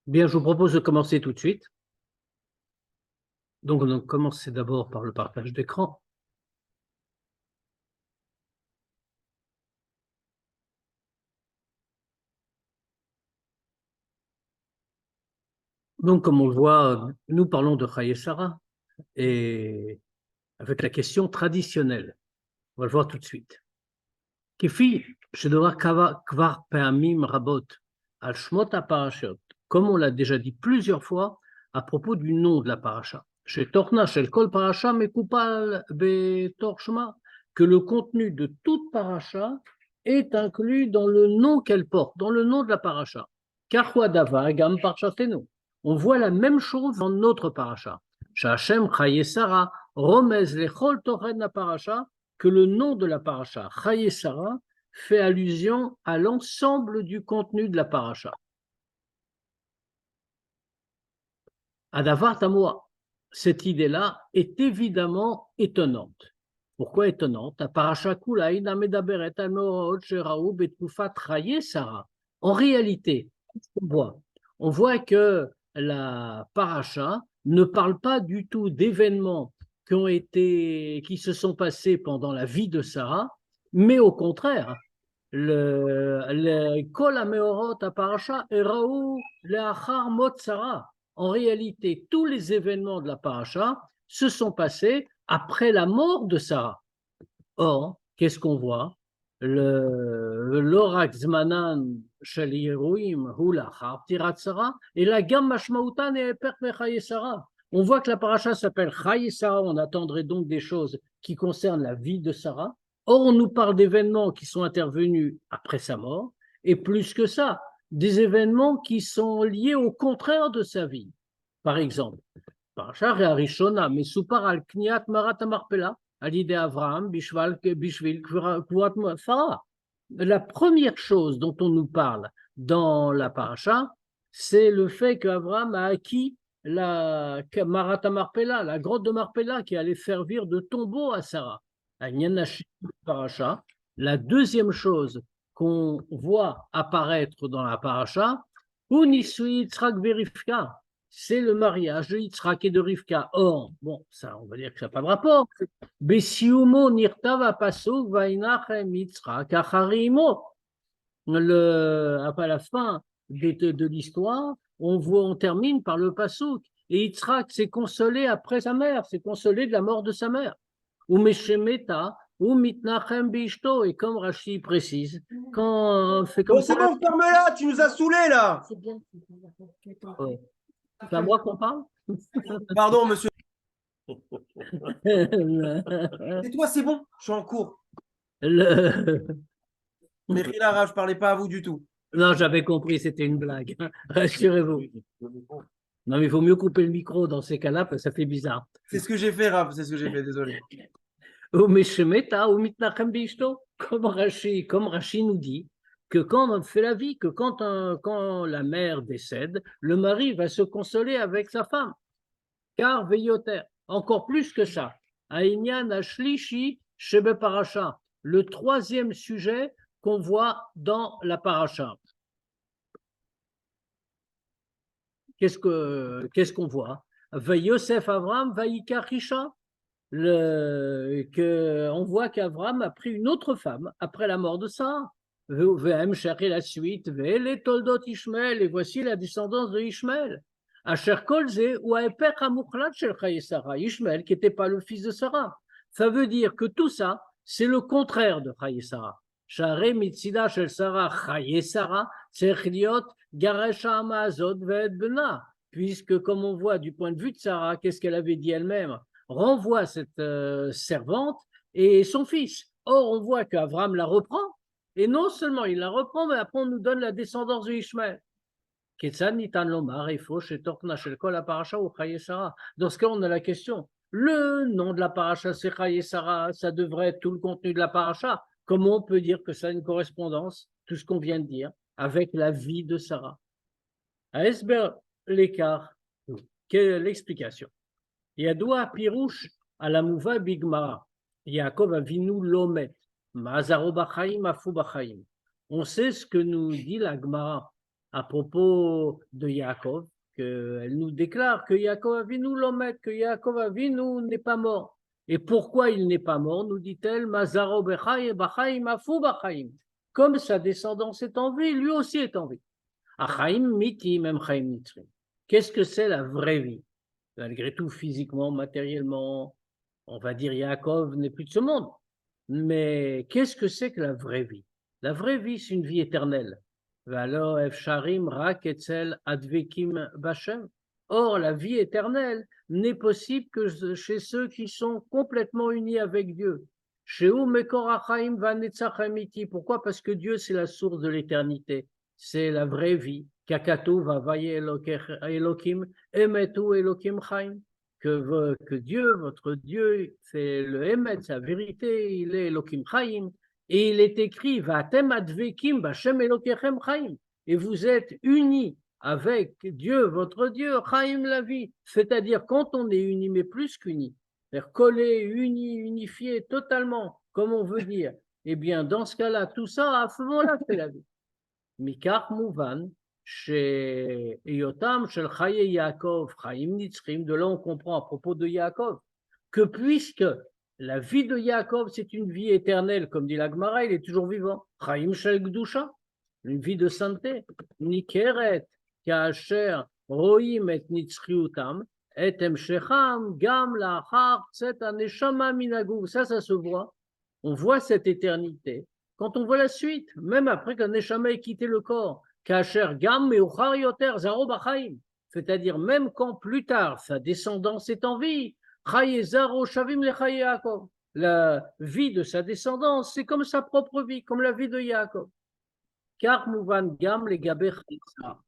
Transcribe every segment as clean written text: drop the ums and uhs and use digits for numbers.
Bien, je vous propose de commencer tout de suite. Donc, on va commencer d'abord par le partage d'écran. Donc, comme on le voit, nous parlons de Chaye Sarah et avec la question traditionnelle. On va le voir tout de suite. Kifi, shedora kvar pe'amim rabot al shmot ha-parashot, comme on l'a déjà dit plusieurs fois à propos du nom de la paracha. Chez Torna, chez le Kol Paracha, Mekupal Betor Shema, que le contenu de toute paracha est inclus dans le nom qu'elle porte, dans le nom de la paracha. Karhuadava, Gam Parchatenu. On voit la même chose dans notre paracha. Shachem Chaye Sarah, Romez Lechol Tochen la paracha, que le nom de la paracha, Chaye Sarah, fait allusion à l'ensemble du contenu de la paracha. Adavar Tamoa, cette idée-là est évidemment étonnante. Pourquoi étonnante? La paracha Kulaï Namedaberet Amoraot Sheraou Betufat Chaye Sarah. En réalité, on voit que la paracha ne parle pas du tout d'événements qui se sont passés pendant la vie de Sarah, mais au contraire, Kol Ameorot Parasha Eraou Leachar Mot Sarah. En réalité, tous les événements de la paracha se sont passés après la mort de Sarah. Or, qu'est-ce qu'on voit? L'orak zmanan shel Yeruim hu lachar ptirat Sarah et la gam mashmautan et pert mechaye Sarah. On voit que la paracha s'appelle Chaye Sarah, on attendrait donc des choses qui concernent la vie de Sarah. Or, on nous parle d'événements qui sont intervenus après sa mort, et plus que ça, des événements qui sont liés au contraire de sa vie. Par exemple, paracha Rishona, Mesupar al Kniat Marat Marpela, à l'idée Avraham, Bishvil, Kvurat Sarah. La première chose dont on nous parle dans la paracha, c'est le fait qu'Avraham a acquis la Marata Marpella, la grotte de Marpella qui allait servir de tombeau à Sarah. Paracha. La deuxième chose qu'on voit apparaître dans la paracha, c'est le mariage de Yitzhak et de Rivka. Or, bon, ça, on va dire que ça n'a pas de rapport. Besiumo nirtava pasuk vainachem Yitzhak acharimo. Après la fin de l'histoire, on termine par le pasuk. Et Yitzhak s'est consolé après sa mère, s'est consolé de la mort de sa mère. Ou Meshemeta, ou Mitnachem Bishto, et comme Rashi précise, quand on fait comme bon, ça. c'est bon, ferme-la, tu nous as saoulés là. C'est bien. C'est à moi qu'on parle? Pardon, monsieur. Et toi, c'est bon, je suis en cours. Mais Rilara, je parlais pas à vous du tout. Non, j'avais compris, c'était une blague. Rassurez-vous. Non, mais il vaut mieux couper le micro dans ces cas-là, parce que ça fait bizarre. C'est ce que j'ai fait, Raph, c'est ce que j'ai fait, désolé. Comme Rashi nous dit, que quand on fait la vie, que quand la mère décède, le mari va se consoler avec sa femme. Car veilloter, encore plus que ça, Aïnyan Ashlishi Shebe Paracha, le troisième sujet qu'on voit dans la paracha. Qu'est-ce qu'on voit? Yosef Avram Vaïkar Isha, on voit qu'Avram a pris une autre femme après la mort de Sarah. VM chercher la suite, les Toldot Ishmael, et voici la descendance de Ishmael. Asher Kolze ou Aeper Hamukhlat Shel Chaye Sarah, Ishmael qui n'était pas le fils de Sarah. Ça veut dire que tout ça, c'est le contraire de Chaye Sarah. Share Mitzida Shel Sarah Chaye Sarah, Tzechliot Garesha Amazot Ve'et Bena. Puisque, comme on voit du point de vue de Sarah, qu'est-ce qu'elle avait dit elle-même? Renvoie cette servante et son fils. Or, on voit qu'Avram la reprend, et non seulement il la reprend, mais après on nous donne la descendance de Ishmael. Dans ce cas, on a la question. Le nom de la paracha, c'est Chaye Sarah, ça devrait être tout le contenu de la paracha. Comment on peut dire que ça a une correspondance, tout ce qu'on vient de dire, avec la vie de Sarah? À Esber, l'écart, quelle est l'explication? Yadoua Pirouche à la Mouva Bigmara. Yaakov Avinu Lomet. Mazaro Bachaim Afu Bachaim. On sait ce que nous dit la Gemara, à propos de Yaakov, qu'elle nous déclare que Yaakov Avinu l'omet, que Yaakov Avinu n'est pas mort. Et pourquoi il n'est pas mort, nous dit-elle, Mazaro Bachaim, Afu Bachaim. Comme sa descendance est en vie, lui aussi est en vie. Achaim miti, même Chaim nitrim. Qu'est-ce que c'est la vraie vie? Malgré tout, physiquement, matériellement, on va dire Yaakov n'est plus de ce monde. Mais qu'est-ce que c'est que la vraie vie? La vraie vie, c'est une vie éternelle. Or, la vie éternelle n'est possible que chez ceux qui sont complètement unis avec Dieu. Pourquoi? Parce que Dieu, c'est la source de l'éternité. C'est la vraie vie. Que Dieu, votre Dieu, c'est le Emet, sa vérité, il est Elohim Chaim. Et il est écrit, Vatem advekim b'Hashem Elokechem Chaim. Et vous êtes unis avec Dieu, votre Dieu, Chaim la vie. C'est-à-dire, quand on est unis, mais plus qu'unis, c'est-à-dire collés, unis, unifiés totalement, comme on veut dire, eh bien, dans ce cas-là, tout ça, à ce moment-là, c'est la vie. Mikar Mouvan, chez Yotam, chez Chaye Yaakov, Chaim Nitzrim, de là on comprend à propos de Yaakov, que puisque la vie de Yaakov, c'est une vie éternelle, comme dit la Gemara, il est toujours vivant. Chaim Shel Gdusha, une vie de sainteté. Nikeret, Kaasher, Roim et Nitzriutam, et Emshecham, Gam, Lachar, Tset, Aneshama, Minagou. Ça se voit. On voit cette éternité. Quand on voit la suite, même après qu'un Neshama ait quitté le corps, Kaasher, Gam, Meuchar Yoter, Zaro Bachaim. C'est-à-dire, même quand plus tard, sa descendance est en vie, la vie de sa descendance, c'est comme sa propre vie, comme la vie de Yaakov. Car Mouvan Gam les Gaber Chayesara.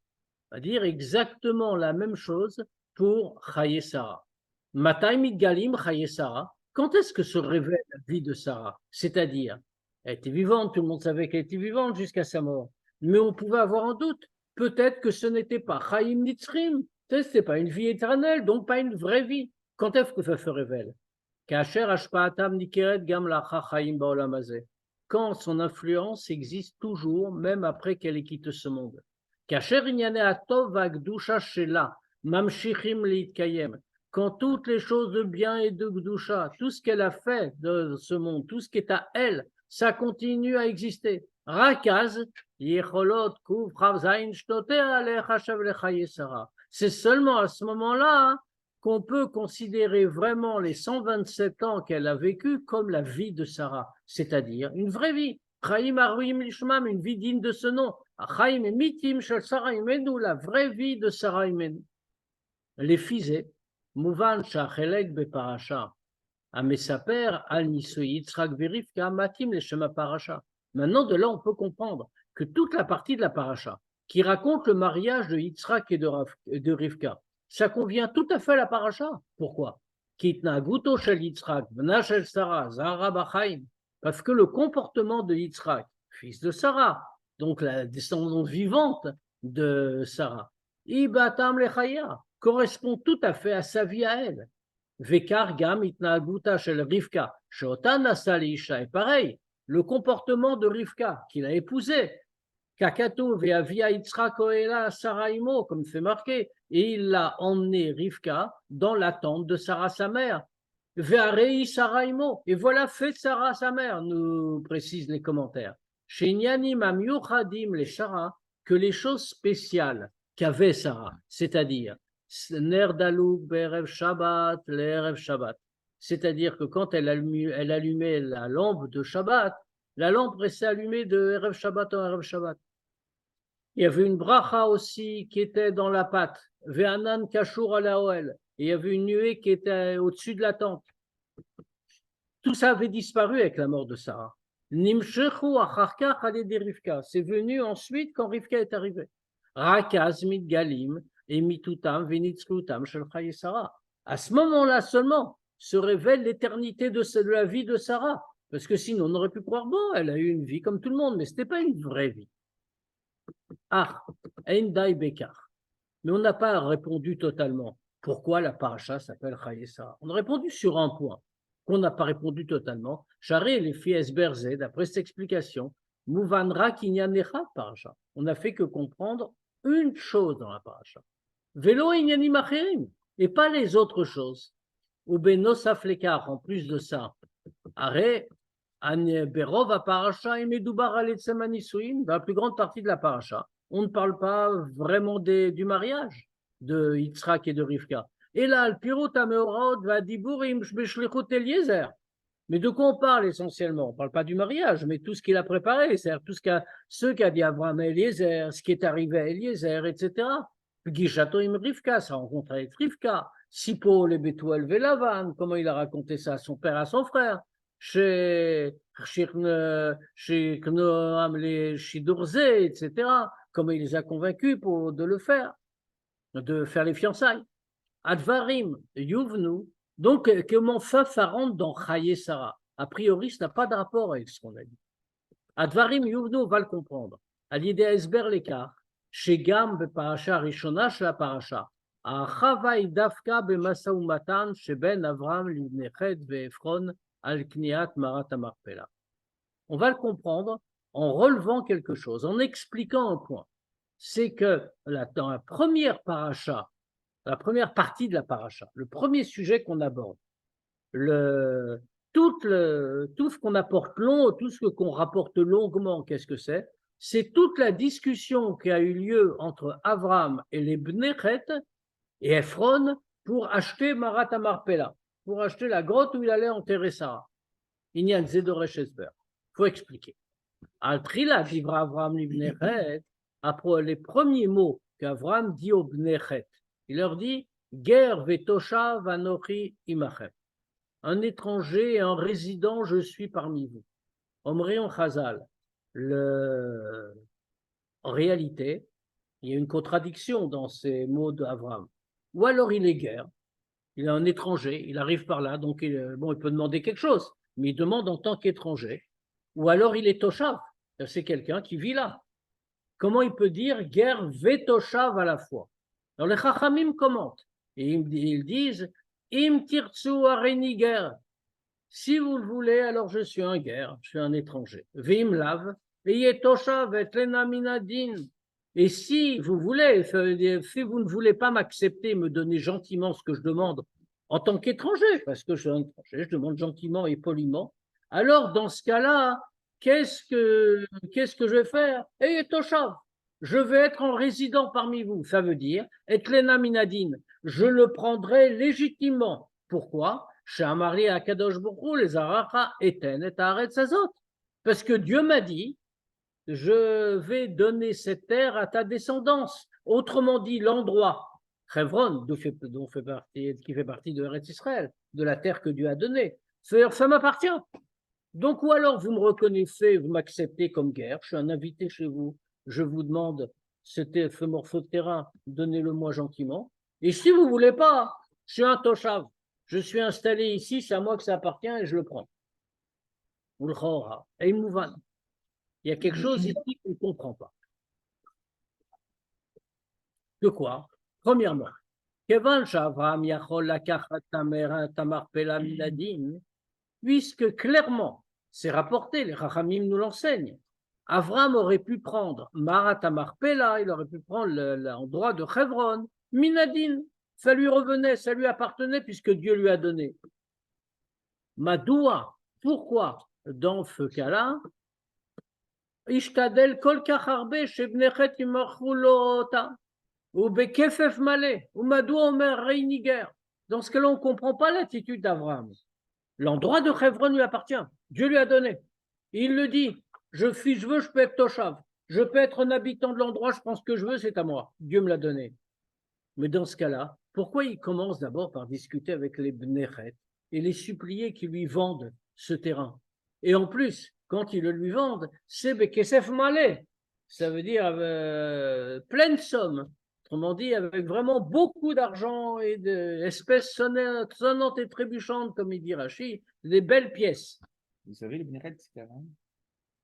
C'est-à-dire exactement la même chose pour Chayesara. Matai Mitgalim Chayesara. Quand est-ce que se révèle la vie de Sarah? C'est-à-dire, elle était vivante, tout le monde savait qu'elle était vivante jusqu'à sa mort. Mais on pouvait avoir un doute. Peut-être que ce n'était pas Chaim Nitzrim. Ce n'était pas une vie éternelle, donc pas une vraie vie. Quand est-ce que ça se révèle? Quand son influence existe toujours, même après qu'elle ait quitté ce monde. Quand toutes les choses de bien et de Gdusha, tout ce qu'elle a fait de ce monde, tout ce qui est à elle, ça continue à exister. Rakaz, c'est seulement à ce moment-là qu'on peut considérer vraiment les 127 ans qu'elle a vécu comme la vie de Sarah, c'est-à-dire une vraie vie. Une vie digne de ce nom. La vraie vie de Sarah Imenu. Les fils, Mouvan Shachelek Beparasha, Amesaper Al Nisui Yitzhak Verivka Matim les Shema Parasha. Maintenant, de là, on peut comprendre que toute la partie de la Parasha qui raconte le mariage de Yitzhak et de Rivka, ça convient tout à fait à la Parasha. Pourquoi? Kitnaguto Shel Yitzhak, Bna Shel Sarah, Zahara Bachaim. Parce que le comportement de Yitzhak, fils de Sarah, donc la descendante vivante de Sarah, Ibatam Lechaya, correspond tout à fait à sa vie à elle. Vekar Gam Itnaguta Shel Rivka, Shotan Asalisha, et pareil, le comportement de Rivka, qu'il a épousé, Kakato Veavia Yitzhak Oela Saraimo, comme c'est marqué, et il l'a emmené Rivka dans la tente de Sarah sa mère. Vearei Saraimo, et voilà fait Sarah sa mère, nous précisent les commentaires. Chez Nyanim Amiuchadim les Shara, que les choses spéciales qu'avait Sarah, c'est-à-dire Ner Dalouk Be'erev Shabbat, l'Erev Shabbat, c'est-à-dire que quand elle allumait la lampe de Shabbat, la lampe restait allumée de Erev Shabbat en Erev Shabbat. Il y avait une bracha aussi qui était dans la pâte, Ve'anan Kashur ala Oel, et il y avait une nuée qui était au-dessus de la tente. Tout ça avait disparu avec la mort de Sarah. Nimshechu acharka chalede Rivka, c'est venu ensuite quand Rivka est arrivée. Rakaz mitgalim et mitutam venitzrutam shel Chaye Sarah. À ce moment-là seulement se révèle l'éternité de la vie de Sarah. Parce que sinon, on aurait pu croire, bon, elle a eu une vie comme tout le monde, mais ce n'était pas une vraie vie. Ah, Ein Dai Bekar. Mais on n'a pas répondu totalement. Pourquoi la paracha s'appelle Chaye Sarah? On a répondu sur un point qu'on n'a pas répondu totalement. Charé les filles Berzé, d'après cette explication, Mouvanra Kinyanecha paracha. On n'a fait que comprendre une chose dans la paracha. Velo inyanim acherim, et pas les autres choses. Ou benosaf lekar, en plus de ça. Arrêt, berov a paracha et medoubar aletsem anisouin, dans la plus grande partie de la paracha. On ne parle pas vraiment du mariage de Yitzhak et de Rivka. Et là, al pirut ameorot va diburim shbeshlichut Eliezer. Mais de quoi on parle essentiellement? On ne parle pas du mariage, mais tout ce qu'il a préparé, c'est-à-dire tout ce qu'a dit Abraham à Eliezer, ce qui est arrivé à Eliezer, etc. Gishato im Rivka, sa rencontre avec Rivka, Sipo le Betuel Velavan, comment il a raconté ça à son père, à son frère, chez Knoam les Shidurze, etc. Comment il les a convaincus de le faire, de faire les fiançailles. Advarim, Yuvnu. Donc, comment Fafa rentre dans Chaye Sarah? A priori, ça n'a pas de rapport avec ce qu'on a dit. Advarim, Yuvnu, on va le comprendre. À l'idée Esber l'écart, chez Gam, Parasha Rishona, chez la Parasha. A Chavai Dafka, Bemasa Umatan, chez Ben Avram, Livnechet, Veefron, Al-Kniat, Marat Amarpela. On va le comprendre en relevant quelque chose, en expliquant un point. C'est que dans la première Parasha, la première partie de la paracha, le premier sujet qu'on aborde, tout ce qu'on apporte long, tout ce qu'on rapporte longuement, qu'est-ce que c'est? C'est toute la discussion qui a eu lieu entre Avram et les Bnechet et Ephron pour acheter Marat Amarpela, pour acheter la grotte où il allait enterrer Sarah. Il y a un Zedoresh Esber. Il faut expliquer. Al-Trila, dit Avram les Bnechet, après les premiers mots qu'Avram dit aux Bnechet, il leur dit Ger vetoshav anochi imachem. Un étranger et un résident, je suis parmi vous. Omrion Chazal. En réalité, il y a une contradiction dans ces mots d'Avram. Ou alors il est guerre, il est un étranger, il arrive par là, donc il peut demander quelque chose, mais il demande en tant qu'étranger. Ou alors il est toshav, c'est quelqu'un qui vit là. Comment il peut dire guerre vetoshav à la fois? Alors les Chachamim commentent. Et ils disent Im tirtsu areni guerre. Si vous le voulez, alors je suis un guerre, je suis un étranger. Vim lav, toshav et lenaminadin. Et si vous voulez, si vous ne voulez pas m'accepter, me donner gentiment ce que je demande en tant qu'étranger, parce que je suis un étranger, je demande gentiment et poliment, alors dans ce cas-là, qu'est-ce que je vais faire? Et toshav. Je vais être en résident parmi vous. Ça veut dire, et lenaminadin. Je le prendrai légitimement. Pourquoi? Parce que Dieu m'a dit, je vais donner cette terre à ta descendance. Autrement dit, l'endroit, Chevron, qui fait partie de Eretz Israël, de la terre que Dieu a donnée, ça m'appartient. Donc, ou alors vous me reconnaissez, vous m'acceptez comme guerre, je suis un invité chez vous, je vous demande ce morceau de terrain, donnez-le-moi gentiment. Et si vous ne voulez pas, je suis un toshav, je suis installé ici, c'est à moi que ça appartient et je le prends. Et il y a quelque chose ici qu'on ne comprend pas. De quoi? Premièrement, puisque clairement, c'est rapporté, les Chachamim nous l'enseignent, Avram aurait pu prendre Marat Amarpela, il aurait pu prendre l'endroit de Chevron, Minadin, ça lui revenait, ça lui appartenait puisque Dieu lui a donné. Madoua, pourquoi dans ce cas-là, Ishtadel kol kacharbe shebnechet imachulota ou bekefef malé ou madoua omer reiniger. Dans ce cas-là, on ne comprend pas l'attitude d'Avram. L'endroit de Chevron lui appartient, Dieu lui a donné. Il le dit, je veux, je peux être toshav, je peux être un habitant de l'endroit, je pense que je veux, c'est à moi. Dieu me l'a donné. Mais dans ce cas-là, pourquoi il commence d'abord par discuter avec les Bnechet et les supplier qu'ils lui vendent ce terrain? Et en plus, quand ils le lui vendent, c'est Bekesef Malé. Ça veut dire pleine somme. Autrement dit, avec vraiment beaucoup d'argent et d'espèces sonnantes et trébuchantes, comme il dit Rachi, des belles pièces. Vous savez, les Bnechet, c'était avant?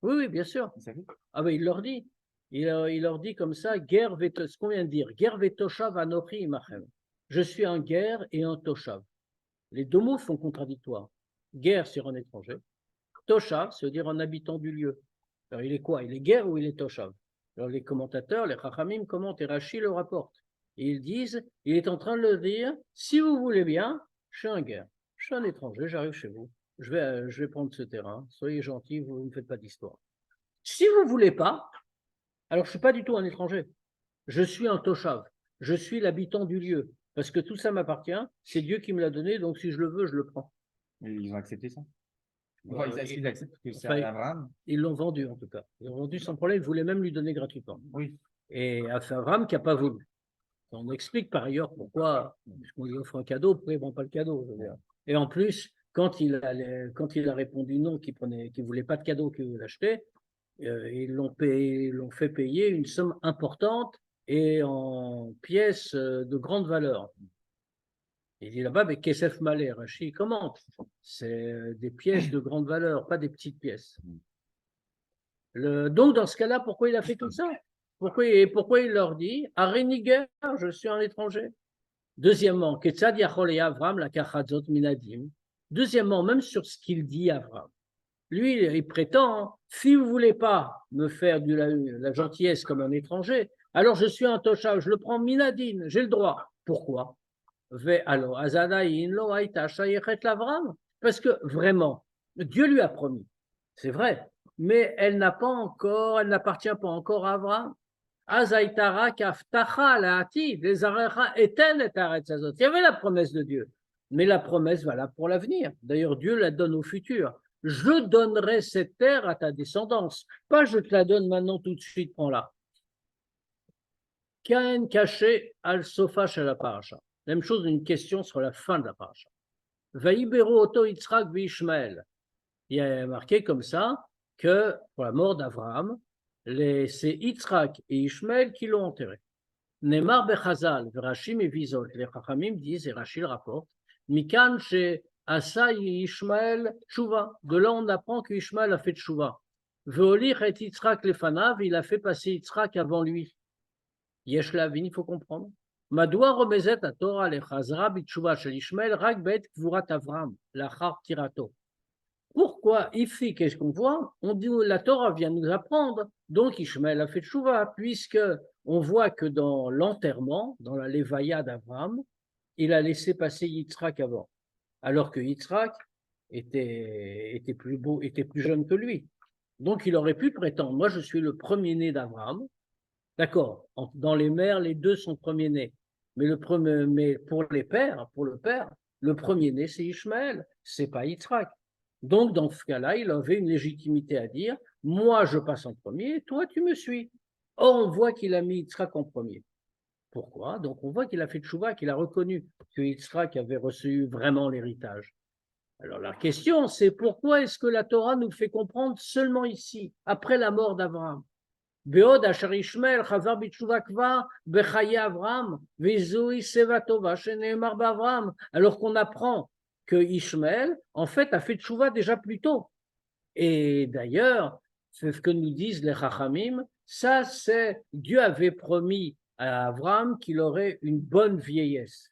Oui, bien sûr. Vous savez? Ah ben, il leur dit. Il leur dit comme ça, ce qu'on vient de dire, guerre vetoshav anochi imachem. Je suis un guerre et un toshav. Les deux mots sont contradictoires. Guerre sur un étranger. Toshav, c'est-à-dire un habitant du lieu. Alors il est quoi? Il est guerre ou il est toshav? Alors les commentateurs, les Chachamim commentent et Rashi le rapporte. Et ils disent, il est en train de le dire, si vous voulez bien, je suis un guerre, je suis un étranger, j'arrive chez vous, je vais prendre ce terrain, soyez gentils, vous ne me faites pas d'histoire. Si vous ne voulez pas, alors je ne suis pas du tout un étranger, je suis un toshav, je suis l'habitant du lieu, parce que tout ça m'appartient, c'est Dieu qui me l'a donné, donc si je le veux, je le prends. Et ils ont accepté ça? Enfin, est-ce qu'ils acceptent que c'est Enfin, Abraham? ils l'ont vendu en tout cas. Ils l'ont vendu sans problème, ils voulaient même lui donner gratuitement. Oui. Et c'est Abraham qui n'a pas voulu. On explique par ailleurs pourquoi, puisqu'on lui offre un cadeau, pourquoi il ne vend pas le cadeau. Je veux dire. Et en plus, quand il a répondu non, qu'il ne voulait pas de cadeau, qu'il voulait l'acheter, ils l'ont fait payer une somme importante et en pièces de grande valeur. Il dit là-bas, mais Kesef Malé, Rashi commente, c'est des pièces de grande valeur, pas des petites pièces. Donc, dans ce cas-là, pourquoi il a fait tout ça? Pourquoi il leur dit, Areniger, je suis un étranger? Deuxièmement, Ketzad Yachol Avram la Kachadzot Minadim. Deuxièmement, même sur ce qu'il dit Avram. Lui, il prétend, si vous ne voulez pas me faire de la gentillesse comme un étranger, alors je suis un toshav, je le prends Minadine, j'ai le droit. Pourquoi? Parce que vraiment, Dieu lui a promis, c'est vrai, mais elle n'appartient pas encore à Abraham. Il y avait la promesse de Dieu, mais la promesse valable pour l'avenir. D'ailleurs, Dieu la donne au futur. Je donnerai cette terre à ta descendance. Pas je te la donne maintenant tout de suite, prends-la. Kain caché al sofa chez la paracha. Même chose, une question sur la fin de la paracha. Vaïbero auto Yitzhak v'Ishmael. Il y a marqué comme ça que pour la mort d'Abraham, c'est Yitzhak et Ishmael qui l'ont enterré. Neymar bechazal, Rashi mevizot. Les Chachamim disent, et Rashi le rapporte, Mikan chez Asa Ishmael Tshuva. De là, on apprend qu'Ishmael a fait Tshuva. Veolir et Yitzhak lefanav, il a fait passer Yitzhak avant lui. Yesh lavin, il faut comprendre. Madoua remezet à Torah le Chazra bitshuva shel Ishmael rak bet kvurat Avram lachar tirato. Pourquoi ici, qu'est-ce qu'on voit? On dit la Torah vient nous apprendre, donc Ishmael a fait tshuva, puisque on voit que dans l'enterrement, dans la levaya d'Avram, il a laissé passer Yitzhak avant, alors que Yitzhak était plus beau, était plus jeune que lui. Donc il aurait pu prétendre, moi je suis le premier-né d'Avram. D'accord, dans les mères, les deux sont premiers-nés. Mais pour le père, le premier-né, c'est Ishmaël, c'est pas Yitzhak. Donc, dans ce cas-là, il avait une légitimité à dire, moi, je passe en premier, toi, tu me suis. Or, on voit qu'il a mis Yitzhak en premier. Pourquoi? Donc, on voit qu'il a fait tchouva, qu'il a reconnu que Yitzhak avait reçu vraiment l'héritage. Alors, la question, c'est pourquoi est-ce que la Torah nous fait comprendre seulement ici, après la mort d'Abraham? בעוד אשר ישמעאל חזר בתשובה כבר בחיי אברהם, וזוהי שיבה טובה שנאמר באברהם, alors qu'on apprend que Ishmaël, en fait, a fait tchouva déjà plus tôt. Et d'ailleurs, c'est ce que nous disent les Chachamim, ça c'est, Dieu avait promis à Abraham qu'il aurait une bonne vieillesse.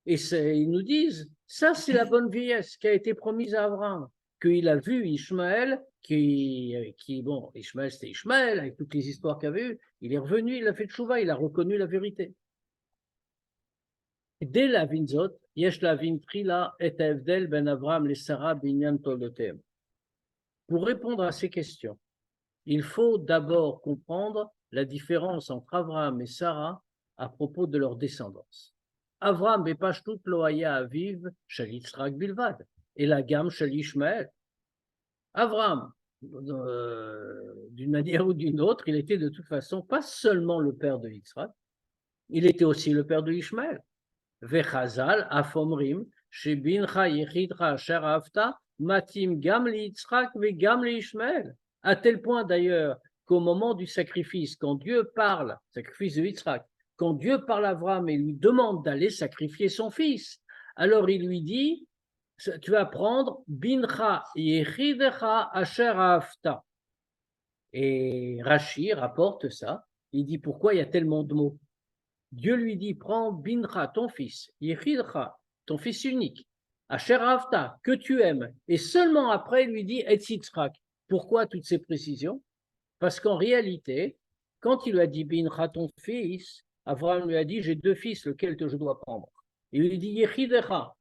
Et ils nous disent, ça c'est la bonne vieillesse qui a été promise à Abraham, qu'il a vu Ishmaël, bon, Ishmaël c'était Ishmaël, avec toutes les histoires qu'il avait eues, il est revenu, il a fait tchouva, il a reconnu la vérité. Dès la vinzot, yesh la vin trila et avdel ben Abraham le Sarah binyan toldotem. Pour répondre à ces questions, il faut d'abord comprendre la différence entre Abraham et Sarah à propos de leur descendance. Abraham bepashtut lo haya aviv shel Yitzhak bilvad, et la gamme shel Ishmaël. Abraham, d'une manière ou d'une autre, il était de toute façon pas seulement le père de Yitzhak, il était aussi le père de Ishmaël. Vechazal afomrim shebincha yechidcha asher avta matim gam li Yitzhak ve gam li Ishmaël. À tel point d'ailleurs qu'au moment du sacrifice, quand Dieu parle, sacrifice de Yitzhak, quand Dieu parle à Abraham et lui demande d'aller sacrifier son fils, alors il lui dit, tu vas prendre bincha yechidecha asher afta. Et Rashi rapporte ça, il dit pourquoi il y a tellement de mots. Dieu lui dit, prends bincha, ton fils, yechidcha, ton fils unique, asher afta, que tu aimes, et seulement après il lui dit et Yitzhak. Pourquoi toutes ces précisions? Parce qu'en réalité, Quand il lui a dit Bincha ton fils, Abraham lui a dit j'ai deux fils, lequel que je dois prendre? Il lui dit Yechidecha.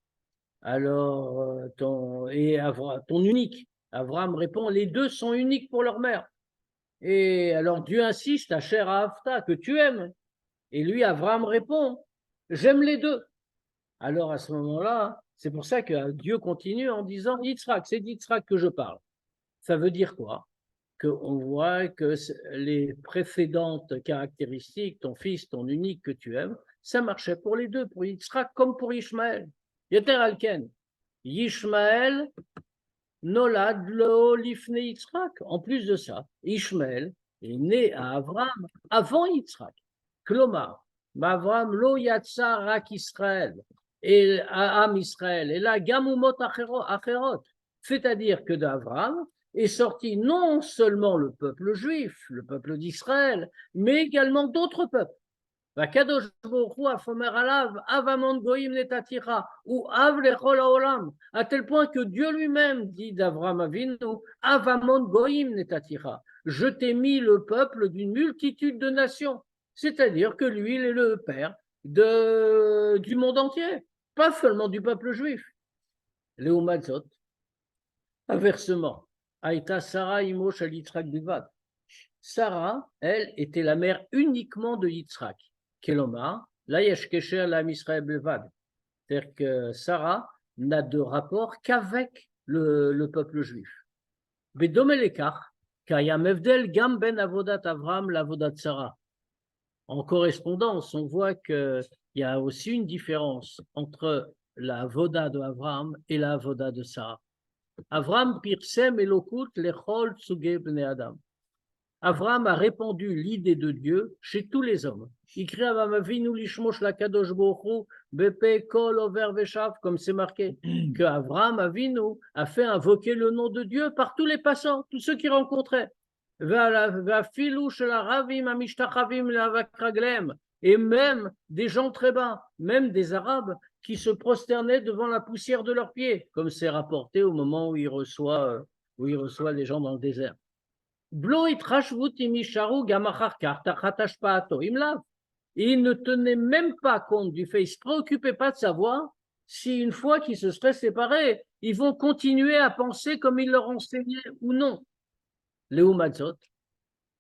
Alors, ton unique. Abraham répond les deux sont uniques pour leur mère. Et alors Dieu insiste à Cher Afta que tu aimes. Et lui, Abraham répond j'aime les deux. Alors à ce moment-là, c'est pour ça que Dieu continue en disant Yitzhak, c'est d'Yitzhak que je parle. Ça veut dire quoi? Qu'on voit que les précédentes caractéristiques, ton fils, ton unique que tu aimes, ça marchait pour les deux, pour Yitzhak comme pour Ishmaël. Yeter Alken, Ishmaël nolad lo lifne Yitzhak. En plus de ça, Ishmaël est né à Abraham avant Yitzhak. Klomar, Abraham lo yatsa rak Israël et Am Israël et la gamumot acherot. C'est-à-dire que d'Abraham est sorti non seulement le peuple juif, le peuple d'Israël, mais également d'autres peuples. והקדוש ברוך הוא אף אומר עליו, אב המון גויים נתתיך, ou av lechol haolam, à tel point que Dieu lui-même dit d'Avraham Avinu, av hamon goyim netaticha, je t'ai mis le peuple d'une multitude de nations, c'est-à-dire que lui, il est le père du monde entier, pas seulement du peuple juif. Léoumad Zot, inversement, Aïta Sarah imo shel Yitzhak bivad. Sarah, elle, était la mère uniquement de Yitzhak. Kelomar, la yesh kesher la Israël bevad. C'est-à-dire que Sarah n'a de rapport qu'avec le peuple juif. Bedome lekach, kayam evdel gam ben avodat Avram l'avodat Sarah. En correspondance, on voit qu'il y a aussi une différence entre la avoda de Avram et la avoda de Sarah. Avram pirsem elokut lechol tsuge bnei Adam. Abraham a répandu l'idée de Dieu chez tous les hommes. Comme c'est marqué, que Abraham Avinu a fait invoquer le nom de Dieu par tous les passants, tous ceux qui rencontraient. Et même des gens très bas, même des Arabes qui se prosternaient devant la poussière de leurs pieds, comme c'est rapporté au moment où il reçoit les gens dans le désert. Il ne tenait même pas compte du fait, il ne se préoccupait pas de savoir si une fois qu'ils se seraient séparés, ils vont continuer à penser comme il leur enseignait ou non. Léoumadzot,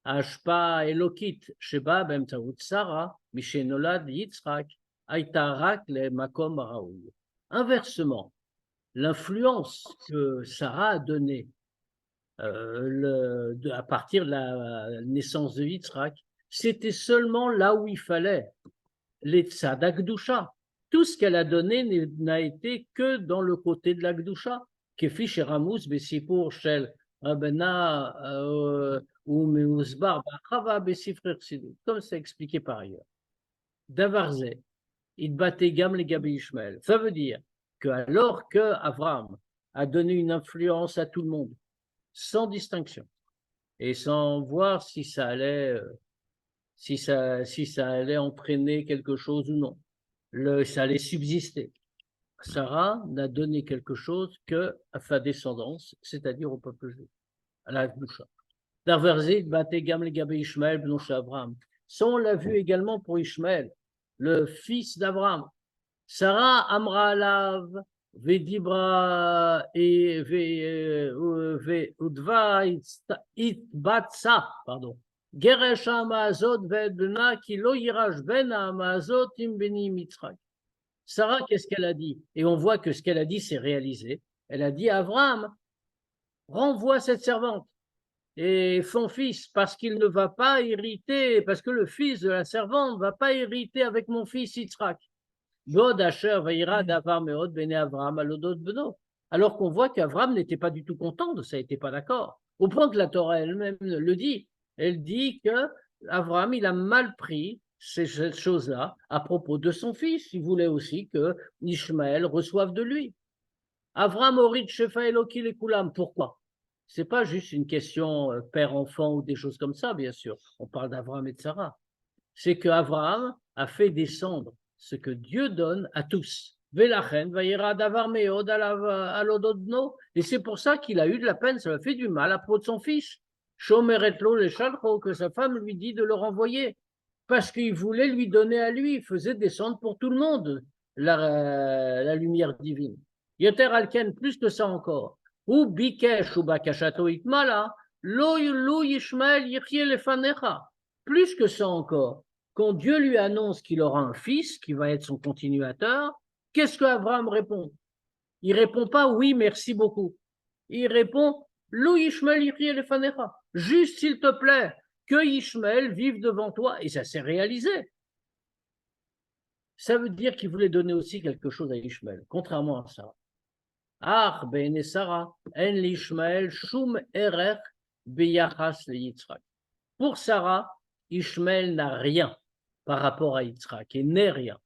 Ashpa Elokit, Sheba Bemtaout Sarah, Mishenolad Yitzhak, Aitarak le Makom Raoul. Inversement, l'influence que Sarah a donnée à partir de la naissance de Yitzhak, c'était seulement là où il fallait, les tzadak Gdusha. Tout ce qu'elle a donné n'a été que dans le côté de la Gdusha. Kefi Sheramous Bessipur Shel Rabena ou Meusbar Bachava Bessifrer Sidou, comme c'est expliqué par ailleurs. Davarze, il battait Gam les Gabi Ishmael. Ça veut dire que alors que Avram a donné une influence à tout le monde, sans distinction et sans voir si ça allait entraîner quelque chose ou non. Ça allait subsister. Sarah n'a donné quelque chose que à sa descendance, c'est-à-dire au peuple juif, à la Gdusha. Darverzit baté gam le gabé Ishmael b'nosh Abraham. Ça, on l'a vu également pour Ishmael, le fils d'Abraham. Sarah amra alav Vedibra et Udva Itbatsa, pardon. Geresh Amazot Vedna qui lo yirash ben Amazot imbeni Mitzrak. Sarah, qu'est-ce qu'elle a dit? Et on voit que ce qu'elle a dit, c'est réalisé. Elle a dit à Abraham, renvoie cette servante et son fils, parce qu'il ne va pas hériter, parce que le fils de la servante ne va pas hériter avec mon fils Yitzhak. Alors qu'on voit qu'Avram n'était pas du tout content de ça, il n'était pas d'accord. Au point que la Torah elle-même le dit. Elle dit que Avram, il a mal pris cette chose-là à propos de son fils. Il voulait aussi que Ishmaël reçoive de lui. Avram Orit Shefa Eloki Lekulam. Pourquoi? C'est pas juste une question père-enfant ou des choses comme ça, bien sûr. On parle d'Avram et de Sarah. C'est qu'Avram a fait descendre ce que Dieu donne à tous. Et c'est pour ça qu'il a eu de la peine, ça lui a fait du mal à propos de son fils. Shomeretlo le shalcho, que sa femme lui dit de le renvoyer, parce qu'il voulait lui donner à lui, il faisait descendre pour tout le monde la lumière divine. Yoter alken, plus que ça encore. Ou bikesh ou bakashato itmala, lo yishmael yichye lefanecha. Plus que ça encore, quand Dieu lui annonce qu'il aura un fils qui va être son continuateur, qu'est-ce qu'Abraham répond? Il répond pas oui, merci beaucoup. Il répond lo yishmael yichye lefanecha. Juste s'il te plaît, que Ishmaël vive devant toi, et ça s'est réalisé. Ça veut dire qu'il voulait donner aussi quelque chose à Ishmaël, contrairement à Sarah. Ah, ben Sarah, en l'Ishmaël, shum erech beyachas le Yitzhak. Pour Sarah, Ishmaël n'a rien par rapport à Yitzhak, et n'est rien.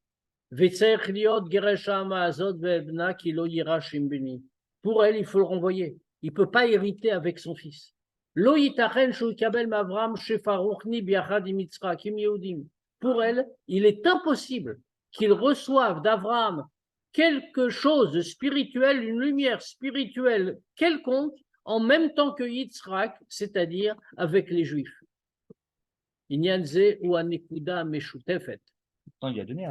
Pour elle, il faut le renvoyer. Il ne peut pas hériter avec son fils. Pour elle, il est impossible qu'il reçoive d'Abraham quelque chose de spirituel, une lumière spirituelle quelconque, en même temps que Yitzhak, c'est-à-dire avec les Juifs. Inyanze ou Anekuda Meshutefet. Il a donné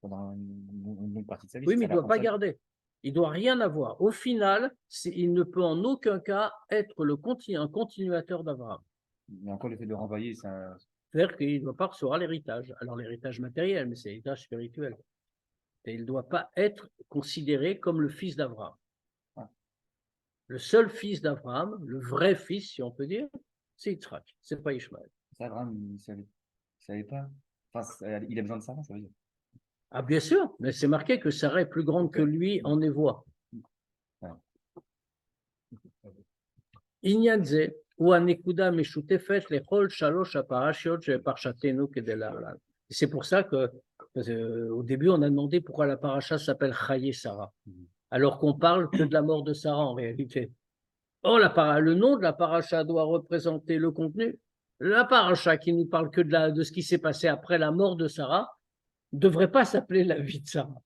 pendant une partie de sa vie. Oui, mais il ne doit pas garder. Il ne doit rien avoir. Au final, il ne peut en aucun cas être un continuateur d'Abraham. Mais encore le fait de le renvoyer, ça. C'est-à-dire qu'il ne doit pas recevoir l'héritage. Alors l'héritage matériel, mais c'est l'héritage spirituel. Et il ne doit pas être considéré comme le fils d'Abraham. Ah. Le seul fils d'Abraham, le vrai fils, si on peut dire, c'est Yitzhak, ce n'est pas Ishmaël. Ça, Abraham, il ne savait pas. Enfin, il a besoin de ça, ça veut dire. Ah, bien sûr, mais c'est marqué que Sarah est plus grande que lui en évoie. Inyanze, ou Anekuda Meshutefet, lechol shalosh aparashiot sheparshatenu kedelalan. C'est pour ça que, au début, on a demandé pourquoi la paracha s'appelle Chaye Sarah, alors qu'on parle que de la mort de Sarah en réalité. Oh, le nom de la paracha doit représenter le contenu. La paracha qui nous parle que de ce qui s'est passé après la mort de Sarah ne devrait pas s'appeler la vie de Sarah.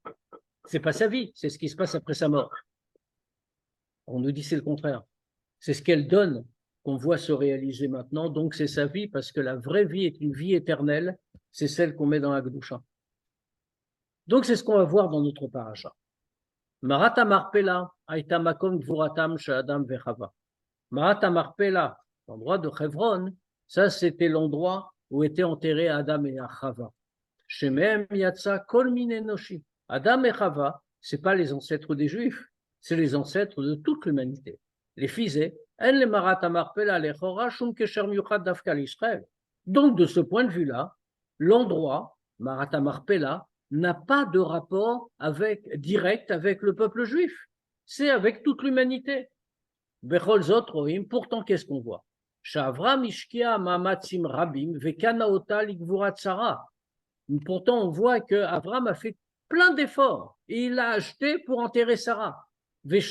C'est pas sa vie, c'est ce qui se passe après sa mort. On nous dit c'est le contraire. C'est ce qu'elle donne qu'on voit se réaliser maintenant, donc c'est sa vie, parce que la vraie vie est une vie éternelle, c'est celle qu'on met dans la Gdusha. Donc c'est ce qu'on va voir dans notre paracha. Marat Marpela, Aïta Makom Gvuratam Shadam Vechava. Marat Marpela, l'endroit de Hebron, ça c'était l'endroit où étaient enterrés Adam et Chava. Shemehem Yatsa Kol Minenoshi. Adam et Chava, ce n'est pas les ancêtres des Juifs, c'est les ancêtres de toute l'humanité. Les Physés, En le Marat Marpela Lechora Shum Kesher Miuchad Dafkal Israël. Donc de ce point de vue-là, l'endroit, Marat Marpela, n'a pas de rapport direct avec le peuple juif. C'est avec toute l'humanité. Pourtant, qu'est-ce qu'on voit? Pourtant, on voit qu'Avram a fait plein d'efforts et il a acheté pour enterrer Sarah. Et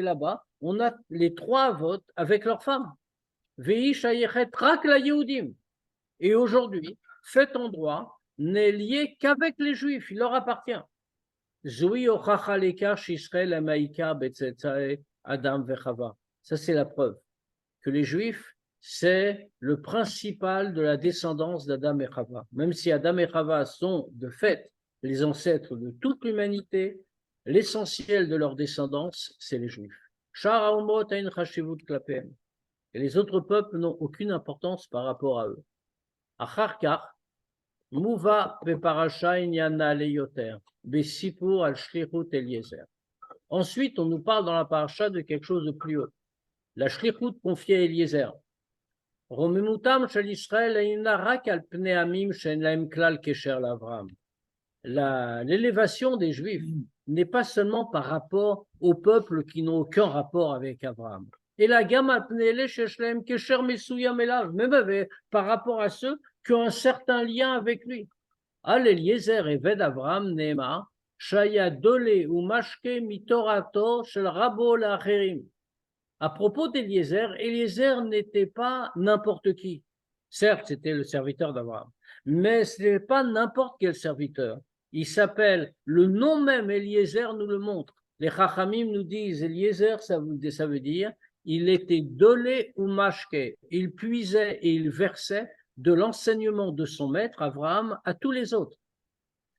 là-bas, on a les 3 avots avec leurs femmes. Et aujourd'hui, cet endroit n'est lié qu'avec les Juifs, il leur appartient. Ça, c'est la preuve que les Juifs, c'est le principal de la descendance d'Adam et Chava. Même si Adam et Chava sont de fait les ancêtres de toute l'humanité, l'essentiel de leur descendance, c'est les Juifs. Et les autres peuples n'ont aucune importance par rapport à eux. Acharkar, Mouva beparasha inyana leyoter, besipur al shlichut Eliezer. Ensuite, on nous parle dans la paracha de quelque chose de plus haut. La shlichut confiée à Eliezer. Romemutam shel Israël eina rak al pnei amim she'en lahem klal kesher l'Avram. L'élévation des Juifs n'est pas seulement par rapport aux peuples qui n'ont aucun rapport avec Abraham. Et la gamme al pnei ele she'en lahem kesher mesuyam elav, même par rapport à ceux qui ont un certain lien avec lui. Al Eliezer Eved Avraham Neema, Shaya Dole ou Mashke Mitorato Shel Rabo Lacherim. À propos d'Eliezer, Eliezer n'était pas n'importe qui. Certes, c'était le serviteur d'Abraham, mais ce n'est pas n'importe quel serviteur. Il s'appelle, le nom même Eliezer nous le montre. Les Chachamim nous disent Eliezer, ça veut dire il était dolé ou mashké. Il puisait et il versait de l'enseignement de son maître, Abraham, à tous les autres.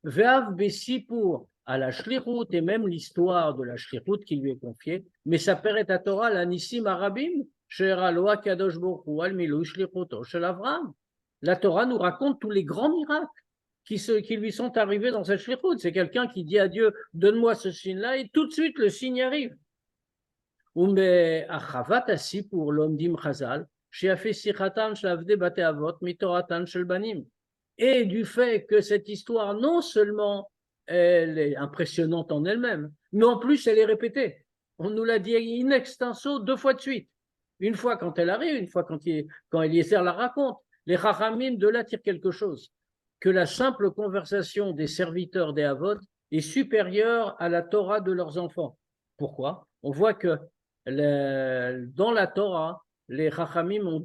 Ve'av besipour à la shlichut, et même l'histoire de la shlichut qui lui est confiée, mais ça peret à Torah, la nissim arabim, she'eraloa kadosh baruch hu al milui shlichuto shel Avraham. La Torah nous raconte tous les grands miracles qui lui sont arrivés dans cette shlichut. C'est quelqu'un qui dit à Dieu, donne-moi ce signe-là, et tout de suite le signe arrive. ומאחוות הסיפור לומדים חז"ל, שיפה שיחתן של עבדי בתי אבות מתורתן של בנים. Et du fait que cette histoire, non seulement elle est impressionnante en elle-même, mais en plus elle est répétée. On nous l'a dit in extenso 2 fois de suite. Une fois quand elle arrive, une fois quand Eliezer la raconte. Les Chachamim de là tirent quelque chose, que la simple conversation des serviteurs des Havot est supérieure à la Torah de leurs enfants. Pourquoi? On voit que dans la Torah, les Chachamim ont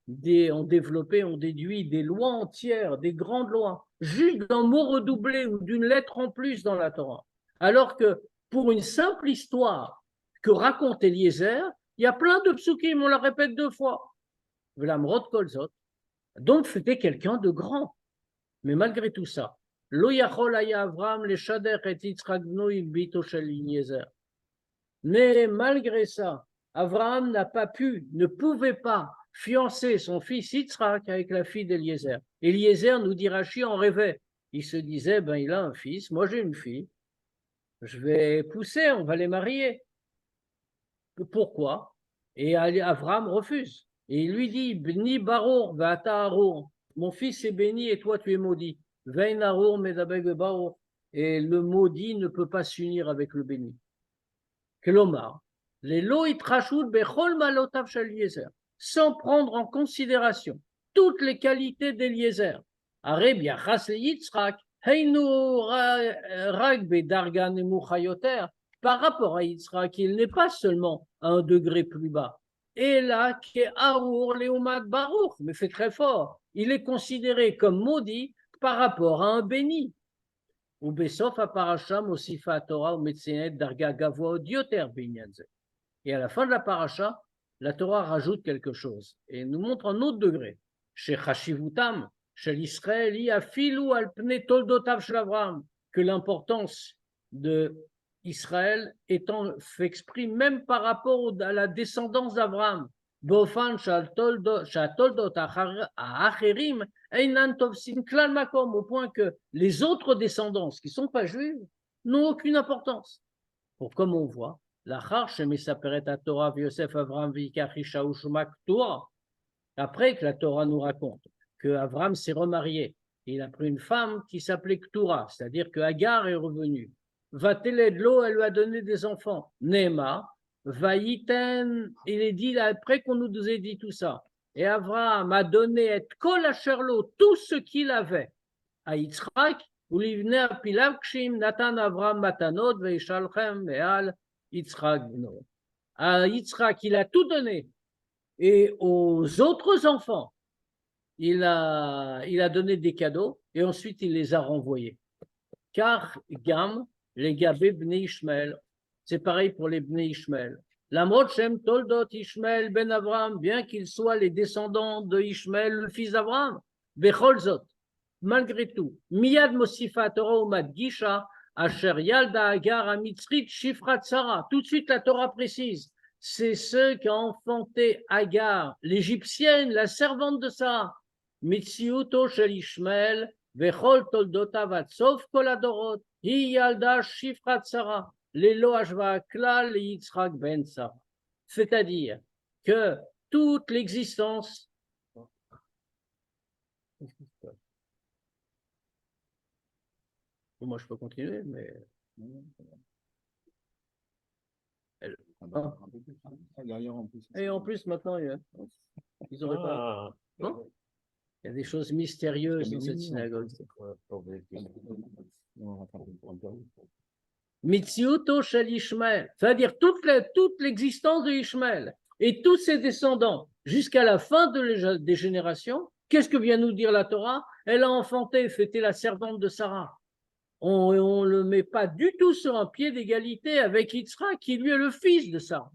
développé, ont déduit des lois entières, des grandes lois, juste d'un mot redoublé ou d'une lettre en plus dans la Torah. Alors que pour une simple histoire que raconte Eliezer, il y a plein de psukim, on la répète 2 fois. V'lamrot kolzot. Donc c'était quelqu'un de grand. Mais malgré tout ça, Lo yachol haya Avram leshader et Yitzchak bno il bito shel Eliezer. Mais malgré ça, Abraham ne pouvait pas fiancer son fils Yitzhak avec la fille d'Eliezer. Eliezer, nous dit Rashi, en rêvait. Il se disait, ben, il a un fils, moi j'ai une fille, je vais pousser, on va les marier. Pourquoi? Et Abraham refuse. Et il lui dit, Bni Barour, Vata Arour, mon fils est béni et toi tu es maudit. Vein Arour, Medabeg Barour. Et le maudit ne peut pas s'unir avec le béni. Kelomar, les loït rachut bechol malotav shel Eliezer, sans prendre en considération toutes les qualités d'Eliezer. Areb yachas le Yitzhak, heinu rag bedarga nemucha yoter, par rapport à Yitzhak, il n'est pas seulement à un degré plus bas. Et là, qui est Aour Léomat Baruch, mais fait très fort. Il est considéré comme maudit par rapport à un béni. ובסוף הפרשה מוסיפה התורה ומציינת דרגה גבוה עוד יותר בעניין זה. Et à la fin de la paracha, la Torah rajoute quelque chose et nous montre un autre degré. שחשיבותם של ישראל היא אפילו על פני תולדותיו של אברהם, que l'importance de Israël s'exprime même par rapport à la descendance d'Abraham. באופן שהתולדות האחרים אינן תופסים כלל מקום, au point que les autres descendances qui ne sont pas juives n'ont aucune importance. Pour comme on voit, לאחר שמספרת התורה ויוסף אברהם ויקח אישה ושמה קטורה, après que la Torah nous raconte que Abraham s'est remarié, il a pris une femme qui s'appelait Ktura, c'est-à-dire que Agar est revenue. Vateled lo, elle lui a donné des enfants. Nema, Vaïten, il est dit là, après qu'on nous ait dit tout ça. Et Abraham a donné et kol asherlo, tout ce qu'il avait à Yitzhak, ou l'ivner pilavkshim, Natan Abraham matanot, veishalchem, veal Yitzhak bno. À Yitzhak, il a tout donné. Et aux autres enfants, il a donné des cadeaux et ensuite il les a renvoyés. Car Gam, les Gabé Bnei Ishmael, c'est pareil pour les Bnei Ishmael. Lamrot Shem Toldot Ishmael ben Abraham, bien qu'ils soient les descendants de Ishmael, le fils d'Abraham, Becholzot, malgré tout, Miyad Mosifa Torah Umad Gisha, Asher Yalda Agar Amitzrit Shifrat Sarah, tout de suite la Torah précise. C'est ceux qui ont enfanté Agar, l'égyptienne, la servante de Sarah. Mitziuto shel Ishmael, vechol toldotav atzov kol adorot, hi yalda shifrat Sarah, lelo hashva klal Yitzhak ben Sarah. C'est-à-dire que toute l'existence. Moi, je peux continuer, mais. Et en plus, maintenant, ils auraient pas. Bon, il y a des choses mystérieuses dans cette synagogue. Mitziuto shel Ishmael, c'est-à-dire toute l'existence de Ishmael et tous ses descendants jusqu'à la fin des générations. Qu'est-ce que vient nous dire la Torah? Elle a enfanté, fêté la servante de Sarah. On ne le met pas du tout sur un pied d'égalité avec Yitzhak, qui lui est le fils de Sarah.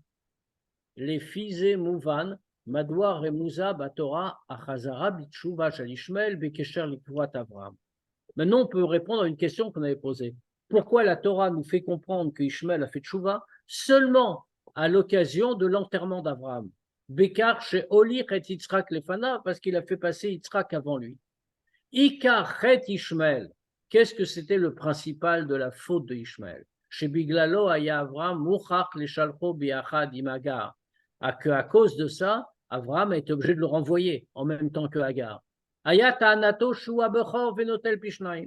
les fizé mouvan, madwa remouza batora achazara bitshuva shel Ishmael bekesher likvuat Avraham. Maintenant, on peut répondre à une question qu'on avait posée. Pourquoi la Torah nous fait comprendre que Ishmael a fait tchouva seulement à l'occasion de l'enterrement d'Abraham? Bekar chez Oli et Yitzhak lefana, parce qu'il a fait passer Yitzhak avant lui. Ikar chet Ishmael, qu'est-ce que c'était le principal de la faute de Ishmael? Chez Biglalo aya Abraham muchach leshalcho biachad imagar. À cause de ça, Abraham a été obligé de le renvoyer en même temps que Hagar.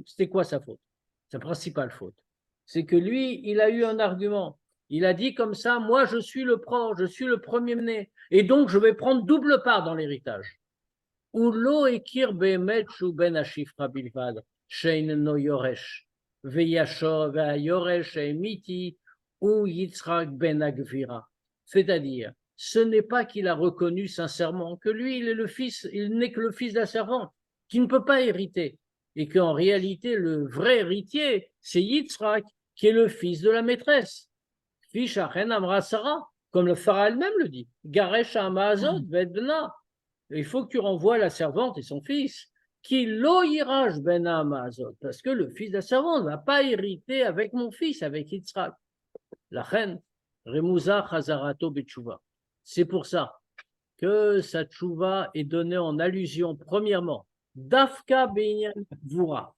C'était quoi sa faute? Sa principale faute. C'est que lui, il a eu un argument. Il a dit comme ça, moi je suis le proche, je suis le premier-né, et donc je vais prendre double part dans l'héritage. Ulo ekir be'emet shu ben hashifra bilvad, she'ineno yoresh, ve'yoresh emiti, ou Yitzhak ben Agvira. C'est-à-dire, ce n'est pas qu'il a reconnu sincèrement que lui, il est le fils, il n'est que le fils de la servante, qui ne peut pas hériter, et qu'en réalité, le vrai héritier, c'est Yitzhak, qui est le fils de la maîtresse. Fishachen Amra Sarah, comme le pharaon elle-même le dit, Garesh Amazot Vedna. Il faut que tu renvoies la servante et son fils, qui l'oyirage ben Amazot, parce que le fils de la servante ne va pas hériter avec mon fils, avec Yitzhak. La reine, Remouza Chazarato Betchouva. C'est pour ça que sa tchouva est donnée en allusion, premièrement, Dafka Binyan Vura.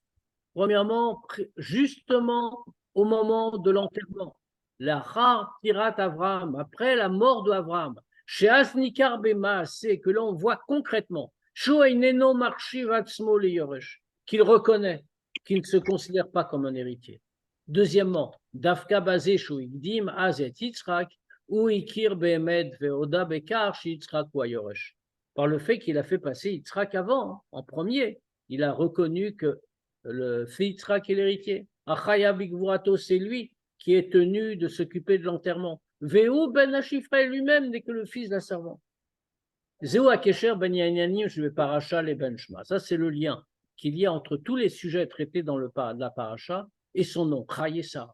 Premièrement, justement au moment de l'enterrement, la Char Tirat Avram, après la mort d'Avram, chez Asnikar Bema, c'est que l'on voit concrètement, Shoeineno Marchivatsmo Leyoresh, qu'il reconnaît qu'il ne se considère pas comme un héritier. Deuxièmement, Dafka Bazé Shoigdim Azet Yitzhak, ou Ikir Behemed Veoda Bekar Yitzhak Wayoresh. Par le fait qu'il a fait passer Yitzhak avant, en premier, il a reconnu que le fils Yitzhak est l'héritier. Achaya Bigvurato, c'est lui qui est tenu de s'occuper de l'enterrement. Veu ben Hashifra lui-même n'est que le fils d'un servant. Zeu Akesher ben Yanyanim, je vais paracha les ben Shma. Ça, c'est le lien qu'il y a entre tous les sujets traités dans la paracha et son nom, Chayesa.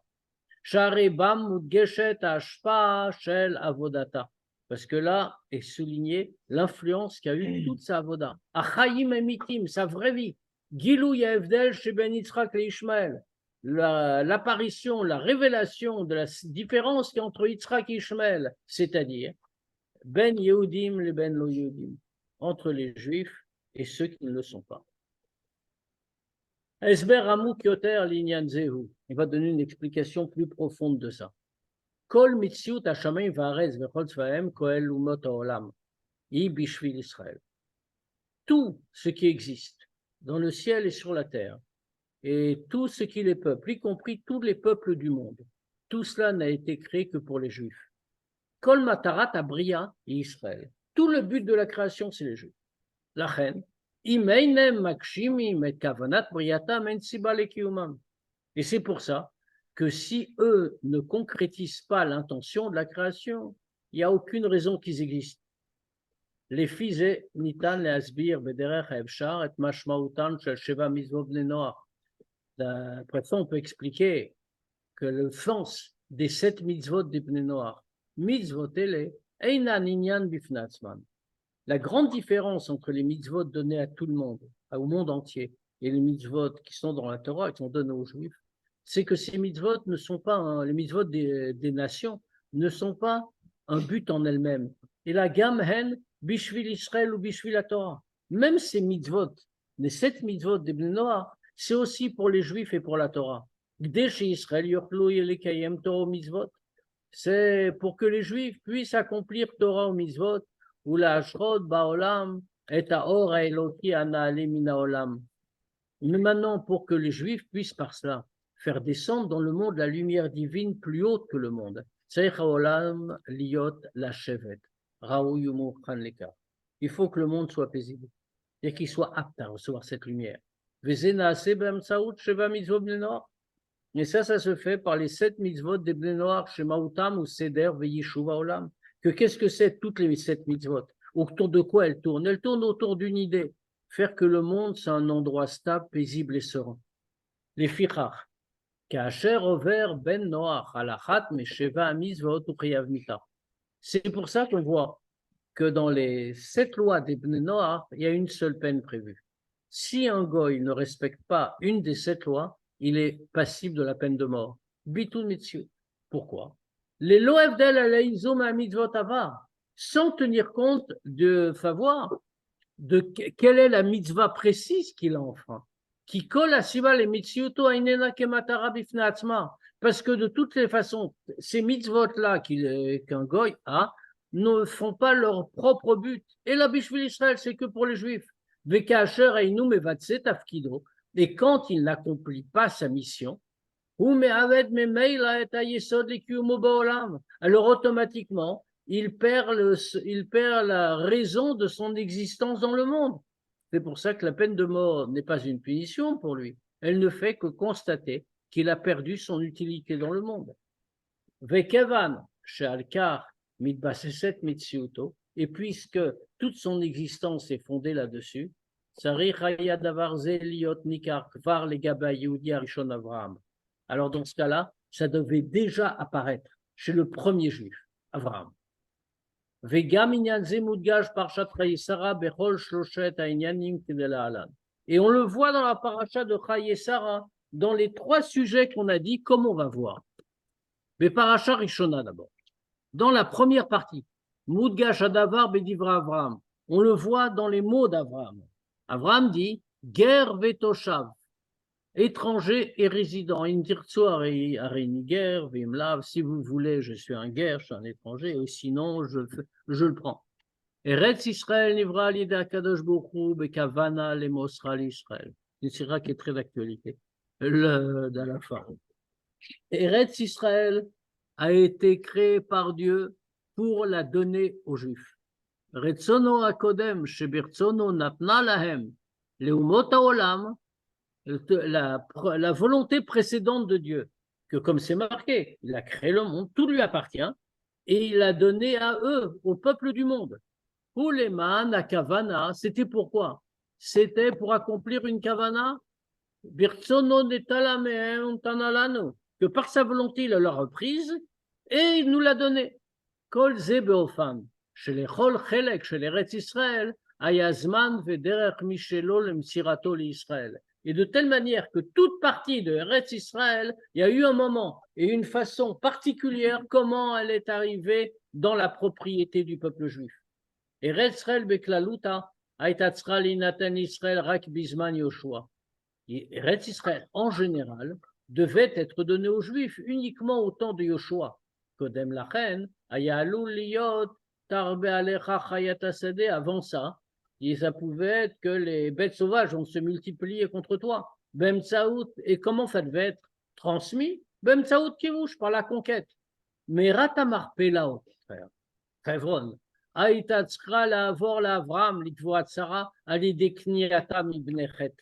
Share bam mudgeshet ashpa shel avodata. Parce que là est souligné l'influence qu'a eu toute sa avoda. Achayim emitim, sa vraie vie. Gilou Yevdel chez Ben Yitzhak et Ishmael. L'apparition, la révélation de la différence qu'il y a entre Yitzhak et Ishmael, c'est-à-dire Ben Yehudim et Ben Lo Yehudim, entre les Juifs et ceux qui ne le sont pas. Esber Amuk Yoter Linyan Zehu. Il va donner une explication plus profonde de ça. Kol mitziut hashamayim va'aretz v'chol tzvahem koel umot ha'olam. Hi bishvil Israël. Tout ce qui existe dans le ciel et sur la terre, et tout ce qui les peuple, y compris tous les peuples du monde, tout cela n'a été créé que pour les Juifs. Kol matarat abriya Israël. Tout le but de la création, c'est les Juifs. La reine. Et c'est pour ça que si eux ne concrétisent pas l'intention de la création, il n'y a aucune raison qu'ils existent. Les fils nitan le asbir bederech haevshar et mashmautan shel sheva mitzvot bnei noach. Après ça, on peut expliquer que le sens des 7 mitzvot des bnei noach, mitzvot ele einan inyan bifnatzman. La grande différence entre les mitzvot donnés à tout le monde, au monde entier, et les mitzvot qui sont dans la Torah, qui sont donnés aux Juifs, c'est que ces mitzvot ne sont pas, les mitzvot des nations ne sont pas un but en elles-mêmes. Et la gamme hen, bishvil Israël ou bishvil la Torah. Même ces mitzvot, les 7 mitzvot des Bnei Noach, c'est aussi pour les Juifs et pour la Torah. C'est pour que les Juifs puissent accomplir Torah ou mitzvot, ou la ashrod baolam et haor haeloki hanaale mina olam. Mais maintenant, pour que les Juifs puissent par cela faire descendre dans le monde la lumière divine plus haute que le monde, il faut que le monde soit paisible et qu'il soit apte à recevoir cette lumière. Et ça se fait par les 7 mitzvot des Bnei Noach, Shema Utam ou Seder Veyishuva Olam. Que qu'est-ce que c'est toutes les 7 mitzvot? Autour de quoi elles tournent? Elles tournent autour d'une idée. Faire que le monde soit un endroit stable, paisible et serein. Les fichach. Kacher over ben Noach, alachat mesheva mitzvot uchiyav mita. C'est pour ça qu'on voit que dans les 7 lois des Bnei Noach, il y a une seule peine prévue. Si un goy ne respecte pas une des 7 lois, il est passible de la peine de mort. Bitul mitzvot. Pourquoi? Les loevdel alaïzom à mitzvot avar, sans tenir compte de savoir de quelle est la mitzvah précise qu'il a enfreint. Qui colle à siva les mitzvoto ainena kematara bifna atzma. Parce que de toutes les façons, ces mitzvot-là qu'un goy a ne font pas leur propre but. Et la bishvil Israël, c'est que pour les juifs. Vekacher einu mevatse tafkido. Et quand il n'accomplit pas sa mission, alors automatiquement, il perd la raison de son existence dans le monde. C'est pour ça que la peine de mort n'est pas une punition pour lui. Elle ne fait que constater qu'il a perdu son utilité dans le monde. Vekevan, she'alkar mitbaseset mitziuto, et puisque toute son existence est fondée là-dessus, sarich haya davar ze liot nikar kvar legaba Yehudi harishon Avraham. Alors dans ce cas-là, ça devait déjà apparaître chez le premier juif, Avraham. Et on le voit dans la paracha de Chayesara, dans les 3 sujets qu'on a dit, comme on va voir. Mais paracha Rishona d'abord. Dans la première partie, Mudgash Adavar Bedivra Avraham, on le voit dans les mots d'Avraham. Avraham dit Ger vetoshav, étranger et résident. Si vous voulez, je suis un guerre, je suis un étranger, et sinon, je le prends. Eretz Israël nivra l'ida kadosh bochou bekavana lemosra l'Israël. C'est une sira qui est très d'actualité. Dans la fin. Eretz Israël a été créé par Dieu pour la donner aux Juifs. Retzono akodem shebirtzono natna lahem leumot haolam. La volonté précédente de Dieu, que comme c'est marqué, il a créé le monde, tout lui appartient, et il a donné à eux, au peuple du monde. Uleman à Kavana, c'était pourquoi? C'était pour accomplir une Kavana, que par sa volonté, il leur a prise, et il nous l'a donné. Kol Zebeofan, chez les Chol Chelek, chez les Retz Israël, Ayazman vederech Mishelo lemsirato l'Israël. Et de telle manière que toute partie de Eretz Israël, il y a eu un moment et une façon particulière comment elle est arrivée dans la propriété du peuple juif. Eretz Israël beklaluta aitatzra linatan Israël rak bisman Yoshua. Eretz Israël en général devait être donné aux Juifs uniquement au temps de Yoshua. Kodem lachen ayalu liyot tarbe alecha chayatasade. Avant ça, et ça pouvait être que les bêtes sauvages vont se multiplier contre toi. Bemtsaout, et comment ça devait être transmis? Bemtsaout kivouch, par la conquête. Mais Ratamarpela, au contraire, Chevron, Aïtatzra la avor la Avram, l'Ikvoat Sarah, Alidekniatam ibnechet.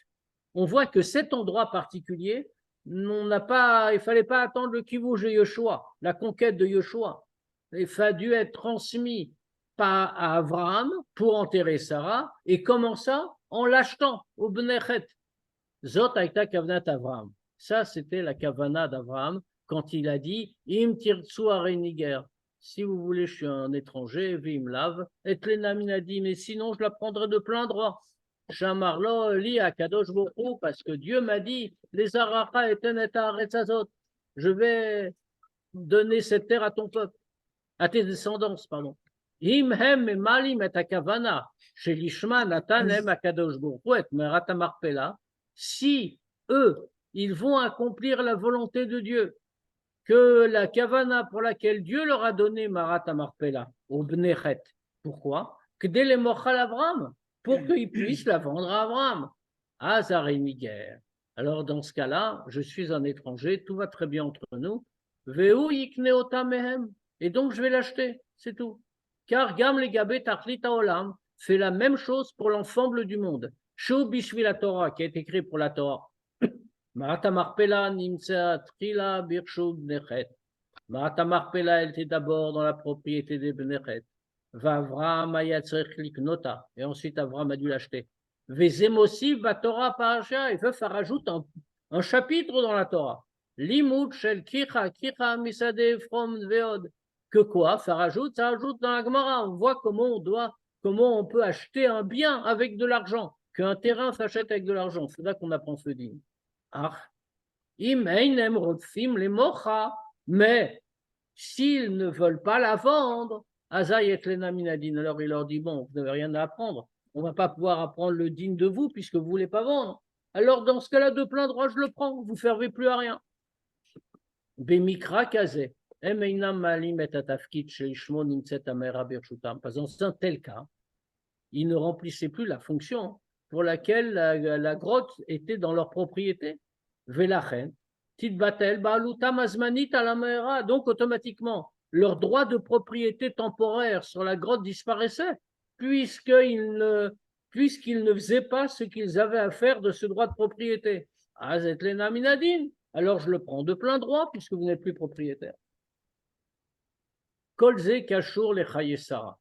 On voit que cet endroit particulier, il ne fallait pas attendre le kivouch de Yoshua, la conquête de Yoshua. Il a dû être transmis à Abraham pour enterrer Sarah, et comment ça? En l'achetant au Bnechet. Zot aïta kavanat Abraham. Ça, c'était la kavana d'Abraham quand il a dit Im tirtsu areniger. Si vous voulez, je suis un étranger, vim lave. Et Lenam a dit, mais sinon, je la prendrai de plein droit. Shamarlo li akadosh borou, parce que Dieu m'a dit les aracha eten et aretzazot. Je vais donner cette terre à ton peuple, à tes descendants, pardon. Si eux, ils vont accomplir la volonté de Dieu, que la kavana pour laquelle Dieu leur a donné Marat Amarpela au Bnechet. Pourquoi? Que dès les mochal Abraham, pour qu'ils puissent la vendre à Abraham. Azarimiger. Alors dans ce cas-là, je suis un étranger, tout va très bien entre nous. Veu yikneota mehem. Et donc je vais l'acheter, c'est tout. Car Gam Legabé Tartlita Olam fait la même chose pour l'ensemble du monde. Shou Bishvi la Torah, qui est écrit pour la Torah. Marata Marpela Nimsa Trila Birshu Bnechet. Marata Marpela, elle était d'abord dans la propriété des Bnechet. Vavram Ayatzrech Liknota. Et ensuite, Avram a dû l'acheter. Vezemossi Batora Parasha. Et veuf rajoute un chapitre dans la Torah. Limud Shel Kicha Misade From Veod. Que quoi? Ça rajoute dans la Gemara. On voit comment on peut acheter un bien avec de l'argent, qu'un terrain s'achète avec de l'argent. C'est là qu'on apprend ce dîme. Ah, mais s'ils ne veulent pas la vendre, alors il leur dit, bon, vous n'avez rien à apprendre. On ne va pas pouvoir apprendre le digne de vous puisque vous ne voulez pas vendre. Alors, dans ce cas-là, de plein droit, je le prends. Vous ne servez plus à rien. Bemikra kazé. Parce que dans un tel cas, ils ne remplissaient plus la fonction pour laquelle la grotte était dans leur propriété. Velachen, titbatel baalutam azmanit alamera. Donc, automatiquement, leur droit de propriété temporaire sur la grotte disparaissait, puisqu'ils ne faisaient pas ce qu'ils avaient à faire de ce droit de propriété. Azetlena minadin. Alors, je le prends de plein droit, puisque vous n'êtes plus propriétaire. Kolze Kachour le Chaye Sarah.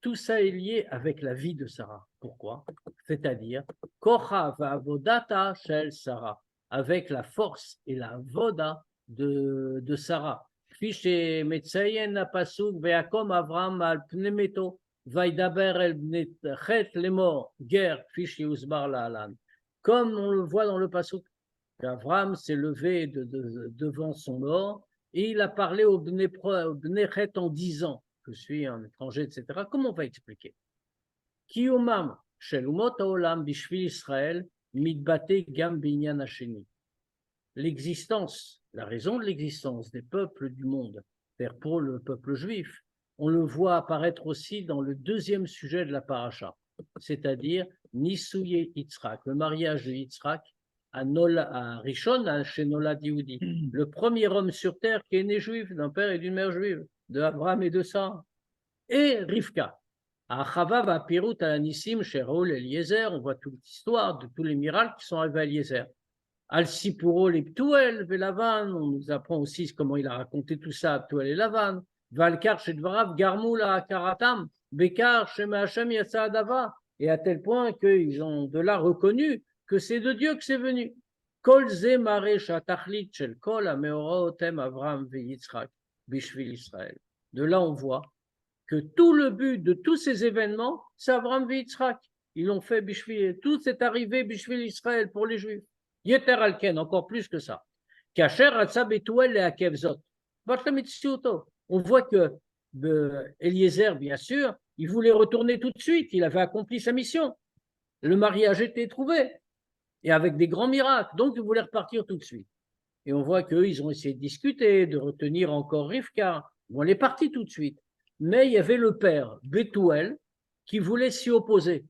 Tout ça est lié avec la vie de Sarah. Pourquoi? C'est-à-dire, Kocha Vavodata Shel Sarah, avec la force et la voda de Sarah. Fiche Metsayen Pasuk Veakom Avram al Pnemeto Vaidaber el Bnechet Lemor Ger Fiche Uzbar Laalan. Comme on le voit dans le Pasuk, Avram s'est levé devant son mort. Et il a parlé au Bnechet en disant, je suis un étranger, etc. Comment on va expliquer? Kiyumam shelumot haolam bishvil Israël mitbate gam binyan hasheni. L'existence, la raison de l'existence des peuples du monde, pour le peuple juif, on le voit apparaître aussi dans le deuxième sujet de la paracha, c'est-à-dire Nisouye Yitzhak, le mariage de Yitzhak à Rishon, à Shenolad Yehudi, le premier homme sur terre qui est né juif, d'un père et d'une mère juive, de Abraham et de Sarah, et Rivka. À Chavav, à Pirut, à Nissim, chez Raoul Eliezer, on voit toute l'histoire de tous les miracles qui sont arrivés à Eliezer. Al Sipuro, les Ptuel, Velavan, on nous apprend aussi comment il a raconté tout ça à Ptuel et Lavan. Valkar, Shedvarav, Garmoula, Karatam, Bekar, Shema Hashem, Yatsaadava. Et à tel point qu'ils ont de là reconnu que c'est de Dieu que c'est venu. Kol ze mare shatachlit shel kol hameoraotem Avram veYitzchak bishvil Israël. De là, on voit que tout le but de tous ces événements, c'est Avram veYitzchak. Ils l'ont fait bishvil. Tout est arrivé bishvil Israël pour les Juifs. Yeter alken, encore plus que ça. Kacher atza betuel et akevzot. On voit que Eliezer, bien sûr, il voulait retourner tout de suite. Il avait accompli sa mission. Le mariage était trouvé. Et avec des grands miracles. Donc, ils voulaient repartir tout de suite. Et on voit qu'eux, ils ont essayé de discuter, de retenir encore Rivka. Bon, elle est partie tout de suite. Mais il y avait le père, Bethuel, qui voulait s'y opposer.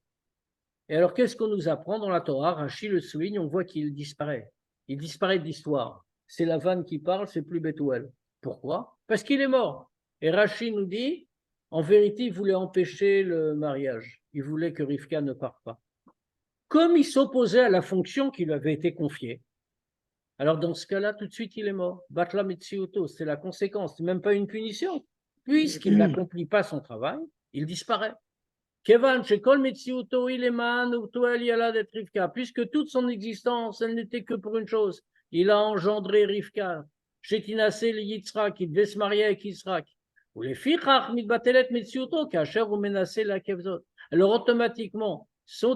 Et alors, qu'est-ce qu'on nous apprend dans la Torah? Rachi le souligne, on voit qu'il disparaît. Il disparaît de l'histoire. C'est Lavan qui parle, c'est plus Bethuel. Pourquoi? Parce qu'il est mort. Et Rachi nous dit, en vérité, il voulait empêcher le mariage. Il voulait que Rivka ne parte pas. Comme il s'opposait à la fonction qui lui avait été confiée, alors dans ce cas-là, tout de suite, il est mort. Batla Metsioto, c'est la conséquence, c'est même pas une punition. Puisqu'il n'accomplit pas son travail, il disparaît. Kevan, Shekol Metsioto, il est man, Rivka, puisque toute son existence, elle n'était que pour une chose. Il a engendré Rivka. Shetinase le Yitzhak, il devait se marier avec Yitzhak. Ou les Fichach, Mitbatelet Metsioto, Kacher ou Menase la Kevzot. Alors automatiquement,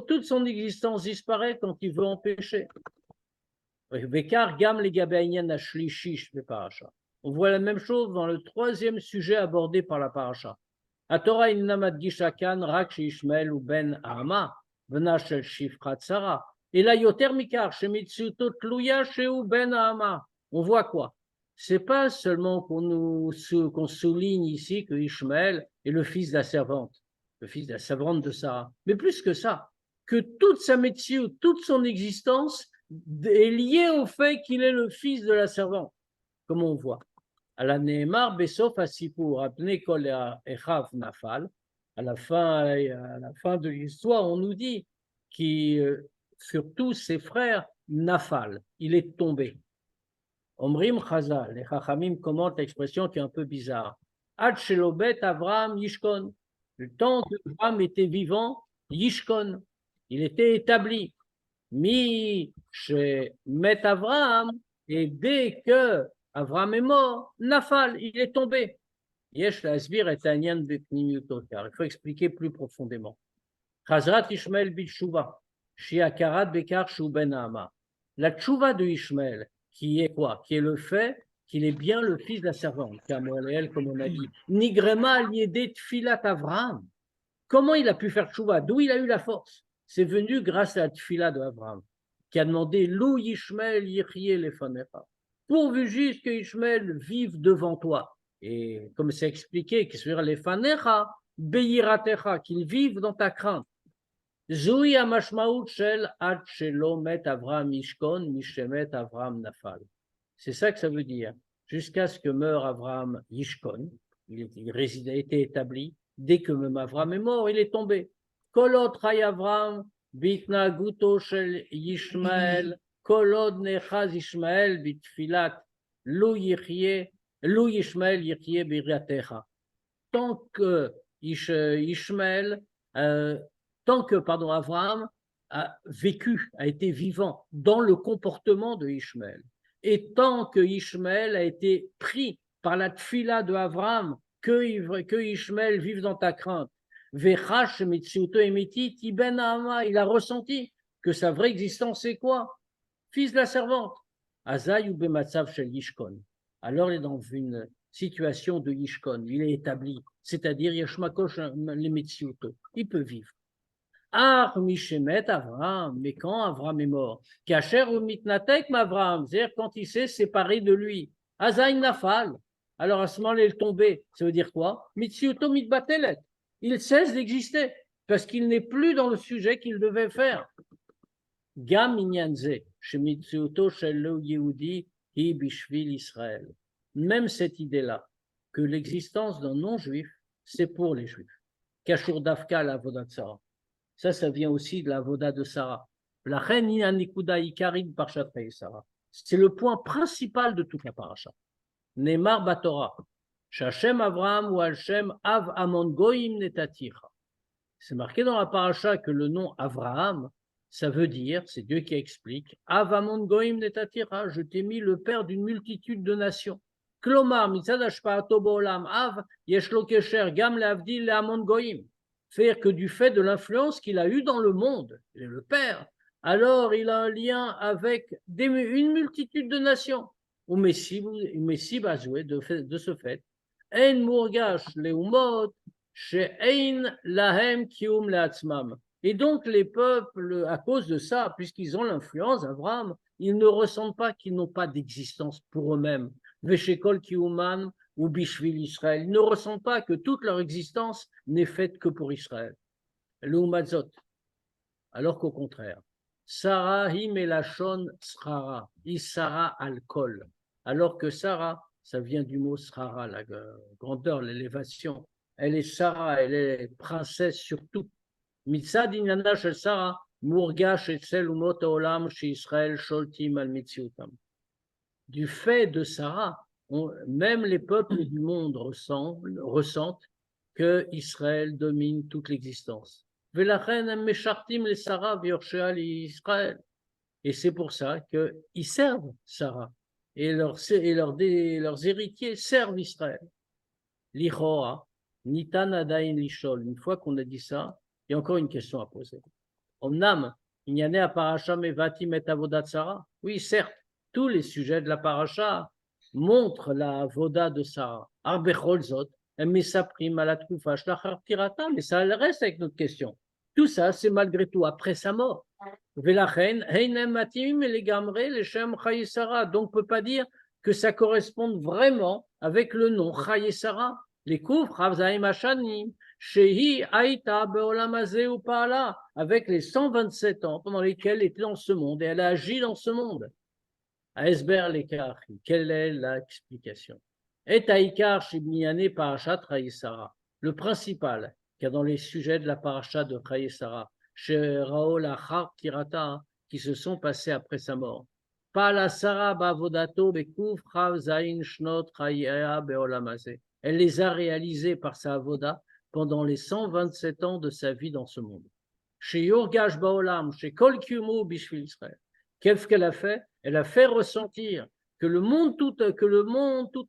toute son existence disparaît quand il veut empêcher. On voit la même chose dans le troisième sujet abordé par la paracha. La Torah innamadgishakan rak sheishmael ou ben Ahama vena shel shifrat Sarah. Et là, yoter mikar shemitsuto tluya sheu ben Ahama. On voit quoi? C'est pas seulement qu'on souligne ici que Ishmaël est le fils de la servante de Sarah, mais plus que ça, que toute sa métier, toute son existence est liée au fait qu'il est le fils de la servante, comme on voit. À la Nehemar, Besof Asipur, Apne Kol Echav Nafal, à la fin de l'histoire, on nous dit que sur tous ses frères, Nafal, il est tombé. Omrim Chazal, les Chachamim commentent l'expression qui est un peu bizarre. Ad Shelobet Avram Yishkon. Le temps que Avram était vivant, Yishkon, il était établi. Mi chez Met Avram, et dès que Avram est mort, Nafal, il est tombé. Yesh להסביר את העניין בפנימיותו, car il faut expliquer plus profondément. חזרת ישמעאל בתשובה, שהיא הכרת בכך שהוא בן האמה. La tchouva de Ishmael, qui est quoi? Qui est le fait qu'il est bien le fils de la servante, comme on a dit. Nigrema liédé tfilat Avraham. Comment il a pu faire tchouva? D'où il a eu la force? C'est venu grâce à la tfila de Avraham, qui a demandé Lou Ishmael yichye lefanecha. Pourvu juste que Ishmael vive devant toi. Et comme c'est expliqué, qu'il soit lefanecha, beyiratecha, qu'il vive dans ta crainte. Zoui amashmaout shel ad shelo met Avraham ishkon, mishemet Avraham nafal. C'est ça que ça veut dire. Jusqu'à ce que meure Avraham Yishkon, il résidait, était établi. Dès que même Avraham est mort, il est tombé. Kolot chay Avraham, bitna guto shel Yishmael, kolod nechaz Yishmael, bitfilat, lou Yishmael yichye biratecha. Tant que Avraham a vécu, a été vivant dans le comportement de Ishmael, et tant que Ishmael a été pris par la tfila de Avraham, que Ishmael vive dans ta crainte, il a ressenti que sa vraie existence c'est quoi? Fils de la servante. Alors il est dans une situation de Yishkon, il est établi, c'est-à-dire Yashmakosh Lemetziuto, il peut vivre. Ah, Mishemet Avraham, mais quand Avraham est mort, Kacher ou Mitnatek Avraham, c'est-à-dire quand il s'est séparé de lui, Azaïn Nafal, alors à ce moment-là il est tombé, ça veut dire quoi? Mitziuto Mitbatelet, il cesse d'exister, parce qu'il n'est plus dans le sujet qu'il devait faire. Gam Inyanze, Shemitziuto Shelo Yehudi, Hi Bishvil Israël. Même cette idée-là, que l'existence d'un non-juif, c'est pour les juifs. Kashur Dafka la Avodat Sarah. Ça vient aussi de la Avoda de Sarah. La reine Inanikuda Ikarid Parshat Sarah. C'est le point principal de toute la paracha. Neymar Batora. Shachem Avraham ou Alshem Av Amon Goim Netaticha. C'est marqué dans la paracha que le nom Avraham, ça veut dire, c'est Dieu qui explique, Av Amon Goim Netaticha, je t'ai mis le père d'une multitude de nations. Klomar, mitzad hashpa'ato bo'olam Av, yesh lo kesher gam le'avdil le'amon Goim. Faire que du fait de l'influence qu'il a eue dans le monde, il est le père, alors il a un lien avec une multitude de nations. Ou Messi Bazoué, de ce fait, En Mourgash Leumot, She'ein Lahem Kium Leatzmam. Et donc les peuples, à cause de ça, puisqu'ils ont l'influence d'Abraham, ils ne ressentent pas qu'ils n'ont pas d'existence pour eux-mêmes. Veshekol Kiuman, ou Bishvil Israël, ils ne ressentent pas que toute leur existence n'est faite que pour Israël. L'Umazot, alors qu'au contraire, Sarah himelachon srara, Isara al-kol, alors que Sarah, ça vient du mot srara, la grandeur, l'élévation, elle est Sarah, elle est princesse sur tout. Mitzad inyana shel Sarah, murgash etzel umot haolam she Israël sholtim al mitziutam. Du fait de Sarah, même les peuples du monde ressentent que Israël domine toute l'existence. Et c'est pour ça qu'ils servent Sarah. Et leurs héritiers servent Israël. Lichoa, nitan adain lishol. Une fois qu'on a dit ça, il y a encore une question à poser. Omnam, inyane aparasha mevatim et avodat Sarah. Oui, certes. Tous les sujets de la paracha montrent la voda de Sarah. Arbecholzot, mais ça prime à la troufash, la chartirata, mais ça reste avec notre question. Tout ça, c'est malgré tout après sa mort. Velachen, heinem matim et les gamré, les shem Chaye Sarah. Donc, on ne peut pas dire que ça corresponde vraiment avec le nom Chaye Sarah. Les couvres, Havzaim Hashanim, Shehi Aïta Beolamazé ou Paala, avec les 127 ans pendant lesquels elle était dans ce monde et elle a agi dans ce monde. Aesber l'écart, quelle est l'explication? Et Aïkar Shibniane Parashat Chaye-Sarah, le principal qu'il y a dans les sujets de la paracha de Chaye-Sarah, chez Raoul Achar Tirata, qui se sont passés après sa mort. Pala Sarah Bavodato Bekuv Chav Zain Shnot Chayea Beolamazé. Elle les a réalisés par sa avoda pendant les 127 ans de sa vie dans ce monde. Chez Yorgash Baolam, chez Kol Kiumu Bishvil Israël. Qu'est-ce qu'elle a fait? Elle a fait ressentir que le monde tout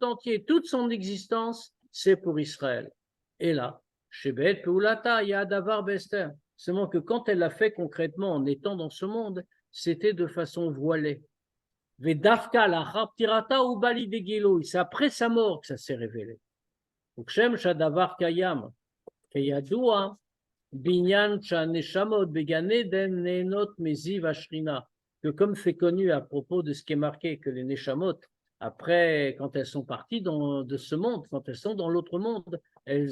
entier, toute son existence, c'est pour Israël. Et là, chez Bet Peulata, il y a Davar Bester. Seulement que quand elle l'a fait concrètement en étant dans ce monde, c'était de façon voilée. Vedafka la Raptirata ou Bali de Gilo, c'est après sa mort que ça s'est révélé. Donc, Shem Shadavar Kayam, Kayadua, Binyan Shaneshamot, Beganeden, Nenot, Meziv, Ashrina. Que comme c'est connu à propos de ce qui est marqué, que les Neshamot, après, quand elles sont parties de ce monde, quand elles sont dans l'autre monde, elles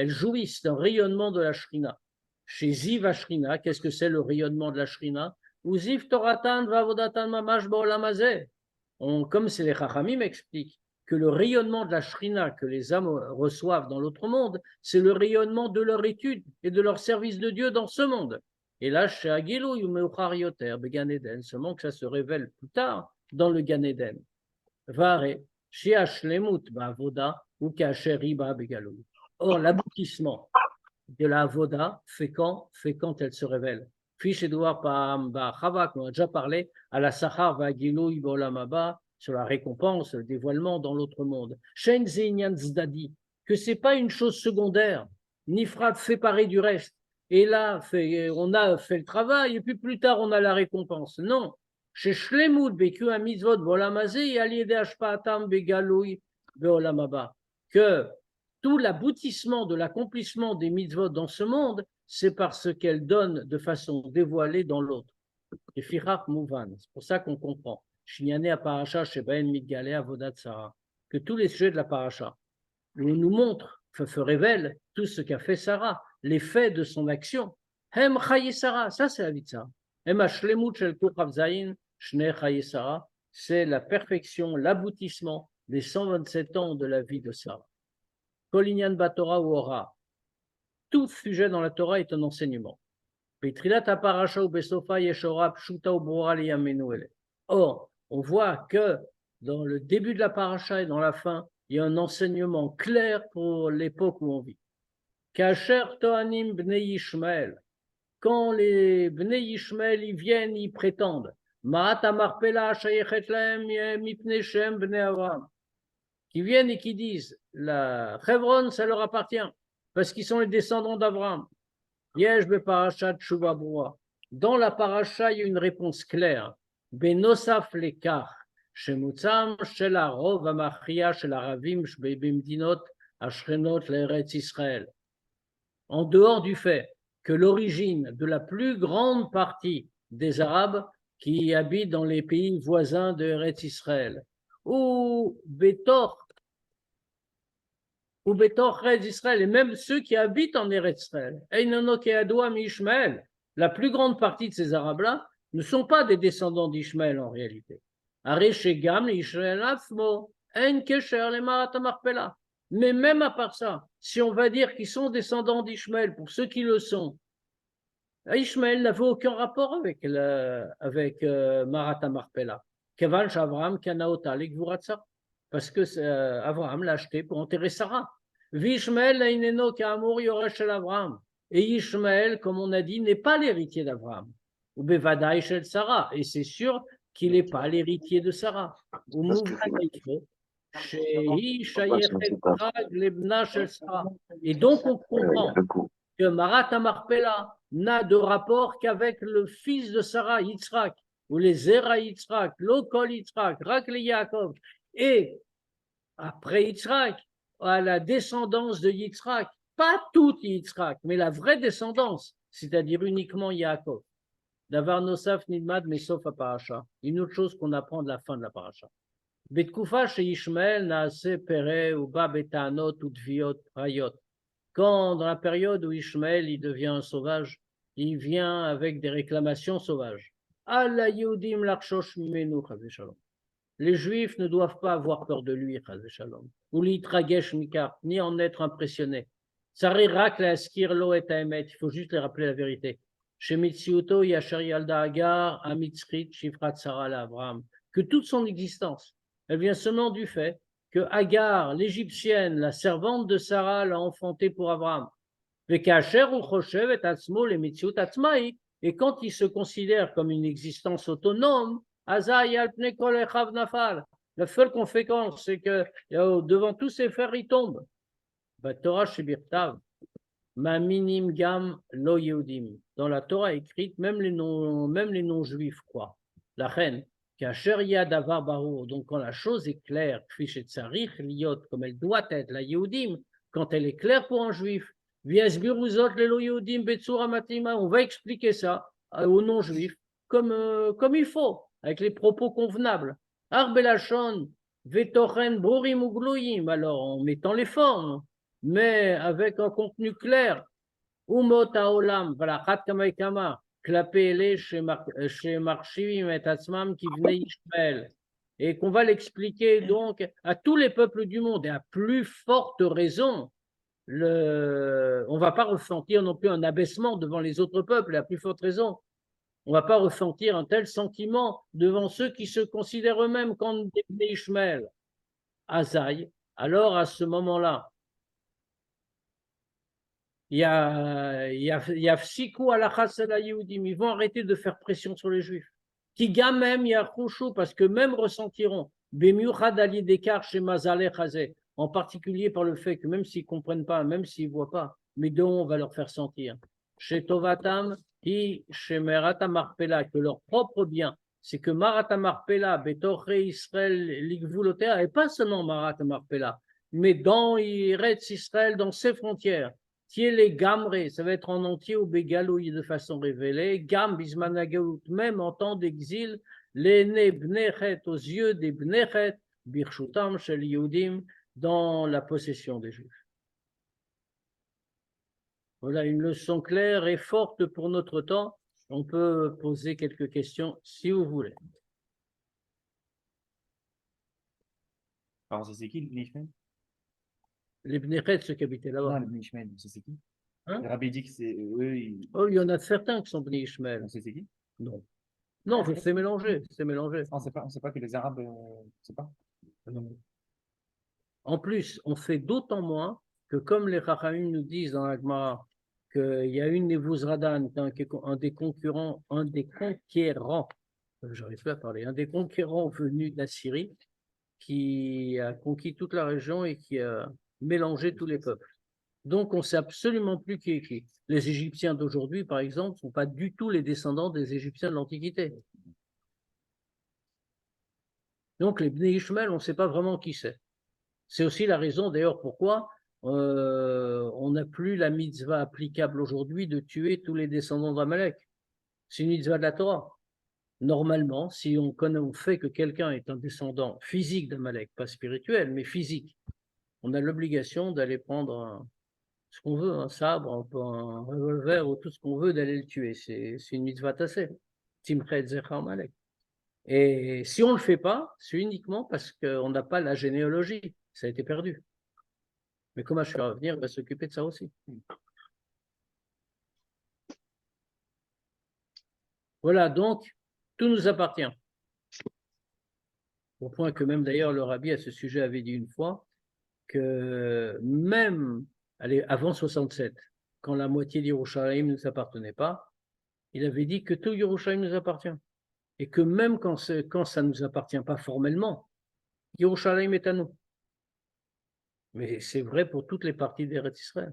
jouissent d'un rayonnement de la Shrina. Chez Ziv Ashrina, qu'est-ce que c'est le rayonnement de la Shrina? Ou Ziv Toratan Vavodatan Mamash Ba'olamazeh. Comme c'est les Chachamim expliquent, que le rayonnement de la Shrina que les âmes reçoivent dans l'autre monde, c'est le rayonnement de leur étude et de leur service de Dieu dans ce monde. Et là, chez Agilou, Yumeuchar Yoter, Began Eden, seulement que ça se révèle plus tard dans le Gan Eden. Vare, chez Ashlemut, Ba'avoda, ou Kacher Riba Begalou. Or, l'aboutissement de la Avoda fait quand elle se révèle. Fiche Edouard Pam Ba'chavak, on a déjà parlé, à la Sachar Va'agilou Ibolamaba, sur la récompense, le dévoilement dans l'autre monde. Shen Zeinyan Zdadi, que ce n'est pas une chose secondaire, Nifrat fait pareil du reste. Et là, on a fait le travail, et puis plus tard, on a la récompense. Non. Chez Shlemut, Beku a mitzvot, Bolamazé, et Aliede Ashpaatam, Begaloui, Beolamaba. Que tout l'aboutissement de l'accomplissement des mitzvot dans ce monde, c'est parce qu'elles donnent de façon dévoilée dans l'autre. Et Fichach Mouvan, c'est pour ça qu'on comprend. Shinyane à Paracha, Shebaen Midgale Avodat Sarah, que tous les sujets de la Paracha nous montrent, révèlent tout ce qu'a fait Sarah, les faits de son action. Hem Chaye Sarah, ça c'est la vie de Sarah. Hem Ashlemut Shel Kochav Zayin, Shnei Chaye Sarah, c'est la perfection, l'aboutissement des 127 ans de la vie de Sarah. Kolinyan Batora ou Ora, tout sujet dans la Torah est un enseignement. Or, on voit que dans le début de la paracha et dans la fin, il y a un enseignement clair pour l'époque où on vit. Quand les Bnei Yishmael ils viennent, ils prétendent qui viennent et qui disent la Hebron, ça leur appartient parce qu'ils sont les descendants d'Abraham. Dans la paracha, il y a une réponse claire. Benosaf lekach, shemutzam shel harov hamachria shel haravim bimdinot ashrenot l'Eretz Israël. En dehors du fait que l'origine de la plus grande partie des Arabes qui habitent dans les pays voisins de Eretz Israël, ou Betor Eretz Israël, et même ceux qui habitent en Eretz Israël, la plus grande partie de ces Arabes-là ne sont pas des descendants d'Ishmaël en réalité. Mais même à part ça, si on va dire qu'ils sont descendants d'Ishmaël, pour ceux qui le sont, Ishmaël n'avait aucun rapport avec Marat HaMarpela. Kevan Shavram Kanaota Lekvuratsa. Parce que Abraham l'a acheté pour enterrer Sarah. Vishmael Aineno Ka'amur Yoresh Shel Abraham. Et Ishmaël, comme on a dit, n'est pas l'héritier d'Abraham. Ou Bevadaï Shel Sarah. Et c'est sûr qu'il n'est pas l'héritier de Sarah. Ou et donc on comprend que Marat HaMarpela n'a de rapport qu'avec le fils de Sarah, Yitzhak, ou les Zera Yitzhak, Lokol Yitzhak, Rakle Yaakov. Et après Yitzhak, à la descendance de Yitzhak, pas toute Yitzhak, mais la vraie descendance, c'est-à-dire uniquement Yaakov. Davar Nosaf Nidmad Mesof Paracha. Une autre chose qu'on apprend de la fin de la Paracha. Betkoufa chez Ishmael Naase Pere ou Ba Betanot ou Dviot Rayot. Quand dans la période où Ishmael il devient un sauvage, il vient avec des réclamations sauvages. Allah Yehudim Lakshosh Mimenu Shalom. Les Juifs ne doivent pas avoir peur de lui, ou l'itragesh mikar, ni en être impressionnés. Il faut juste les rappeler la vérité. Chez Mitsiuto, Yashar Yalda Agar, Amitzrit, Shifrat Sarah Abraham, que toute son existence, elle vient seulement du fait que Agar, l'Égyptienne, la servante de Sarah, l'a enfanté pour Abraham. Et quand il se considère comme une existence autonome, la seule conséquence, c'est que devant tous ses frères, il tombe. Torah Shebirtav, Maminim Gam Lo Yehudim. Dans la Torah écrite, même les non-juifs croient. La reine, Kasher Yad Avar Barur, donc quand la chose est claire, Kfishet Tsarich Liot, comme elle doit être, la Yehudim, quand elle est claire pour un juif, Viasbiruzot Lelo Yehudim Betsura Matima, on va expliquer ça aux non-juifs comme il faut, avec les propos convenables. Arbelachon, Vetochen Brurim Ugloyim, alors en mettant les formes, mais avec un contenu clair. Umot Haolam, Valachat Kamaikama, Klapele chez Marshivim et Atzmam qui venaient Ishmael. Et qu'on va l'expliquer donc à tous les peuples du monde, et à plus forte raison, on ne va pas ressentir non plus un abaissement devant les autres peuples, et à plus forte raison. On ne va pas ressentir un tel sentiment devant ceux qui se considèrent eux-mêmes comme des Bnei Ishmael. Azaï, alors à ce moment-là, ils vont arrêter de faire pression sur les Juifs. Qui même parce que même ressentiront, en particulier par le fait que même s'ils ne comprennent pas, même s'ils ne voient pas, mais dont on va leur faire sentir. Chez Tovatam, chez Merata Marpella, que leur propre bien, c'est que Marata Marpella, Betorre Israël, Ligvulotea, et pas seulement Marata Marpella, mais dans Eretz Israël, dans ses frontières. Les gamré, ça va être en entier au Bégalouï de façon révélée, gam bismanagaout, même en temps d'exil, l'aîné bnechet aux yeux des bnechet, birchutam shel Yehudim, dans la possession des Juifs. Voilà une leçon claire et forte pour notre temps. On peut poser quelques questions si vous voulez. Alors, c'est qui le Bnei Ishmael? Les bnechet, ceux qui habitaient là-bas. Non, le Bnei Ishmael, c'est qui? Hein? Le rabbi dit que c'est eux. Oh, il y en a certains qui sont Bnei Ishmael. On sait c'est qui? Non. Non, c'est mélangé. C'est mélangé. On sait pas que les Arabes. C'est pas. Non. En plus, on fait d'autant moins que, comme les Chachamim nous disent dans la Gemara, qu'il y a une Nevuzradan, un des conquérants, j'arrive plus à parler, un des conquérants venus d'Assyrie, qui a conquis toute la région et qui a mélangé tous les peuples. Donc, on ne sait absolument plus qui est qui. Les Égyptiens d'aujourd'hui, par exemple, ne sont pas du tout les descendants des Égyptiens de l'Antiquité. Donc, les Bnei Ishmael, on ne sait pas vraiment qui c'est. C'est aussi la raison, d'ailleurs, pourquoi on n'a plus la mitzvah applicable aujourd'hui de tuer tous les descendants d'Amalek. C'est une mitzvah de la Torah. Normalement, si on fait que quelqu'un est un descendant physique d'Amalek, pas spirituel, mais physique, on a l'obligation d'aller prendre ce qu'on veut, un sabre, un revolver ou tout ce qu'on veut, d'aller le tuer. C'est une mitzvah tassée. Timchet Zechar Amalek. Et si on ne le fait pas, c'est uniquement parce qu'on n'a pas la généalogie. Ça a été perdu. Mais comment je vais revenir, on va s'occuper de ça aussi. Voilà, donc, tout nous appartient. Au point que même d'ailleurs le rabbi à ce sujet avait dit une fois que même avant 67, quand la moitié d'Yerushalayim ne nous appartenait pas, il avait dit que tout Yerushalayim nous appartient. Et que même quand ça ne nous appartient pas formellement, Yerushalayim est à nous. Mais c'est vrai pour toutes les parties d'Eretz Israël.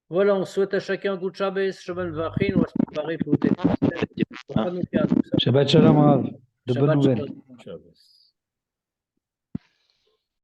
Voilà, on souhaite à chacun Good Shabbos, Shabbat Vachin, on va se préparer pour le Shabbat Shalom, Rav. De bonnes nouvelles. Shabbat.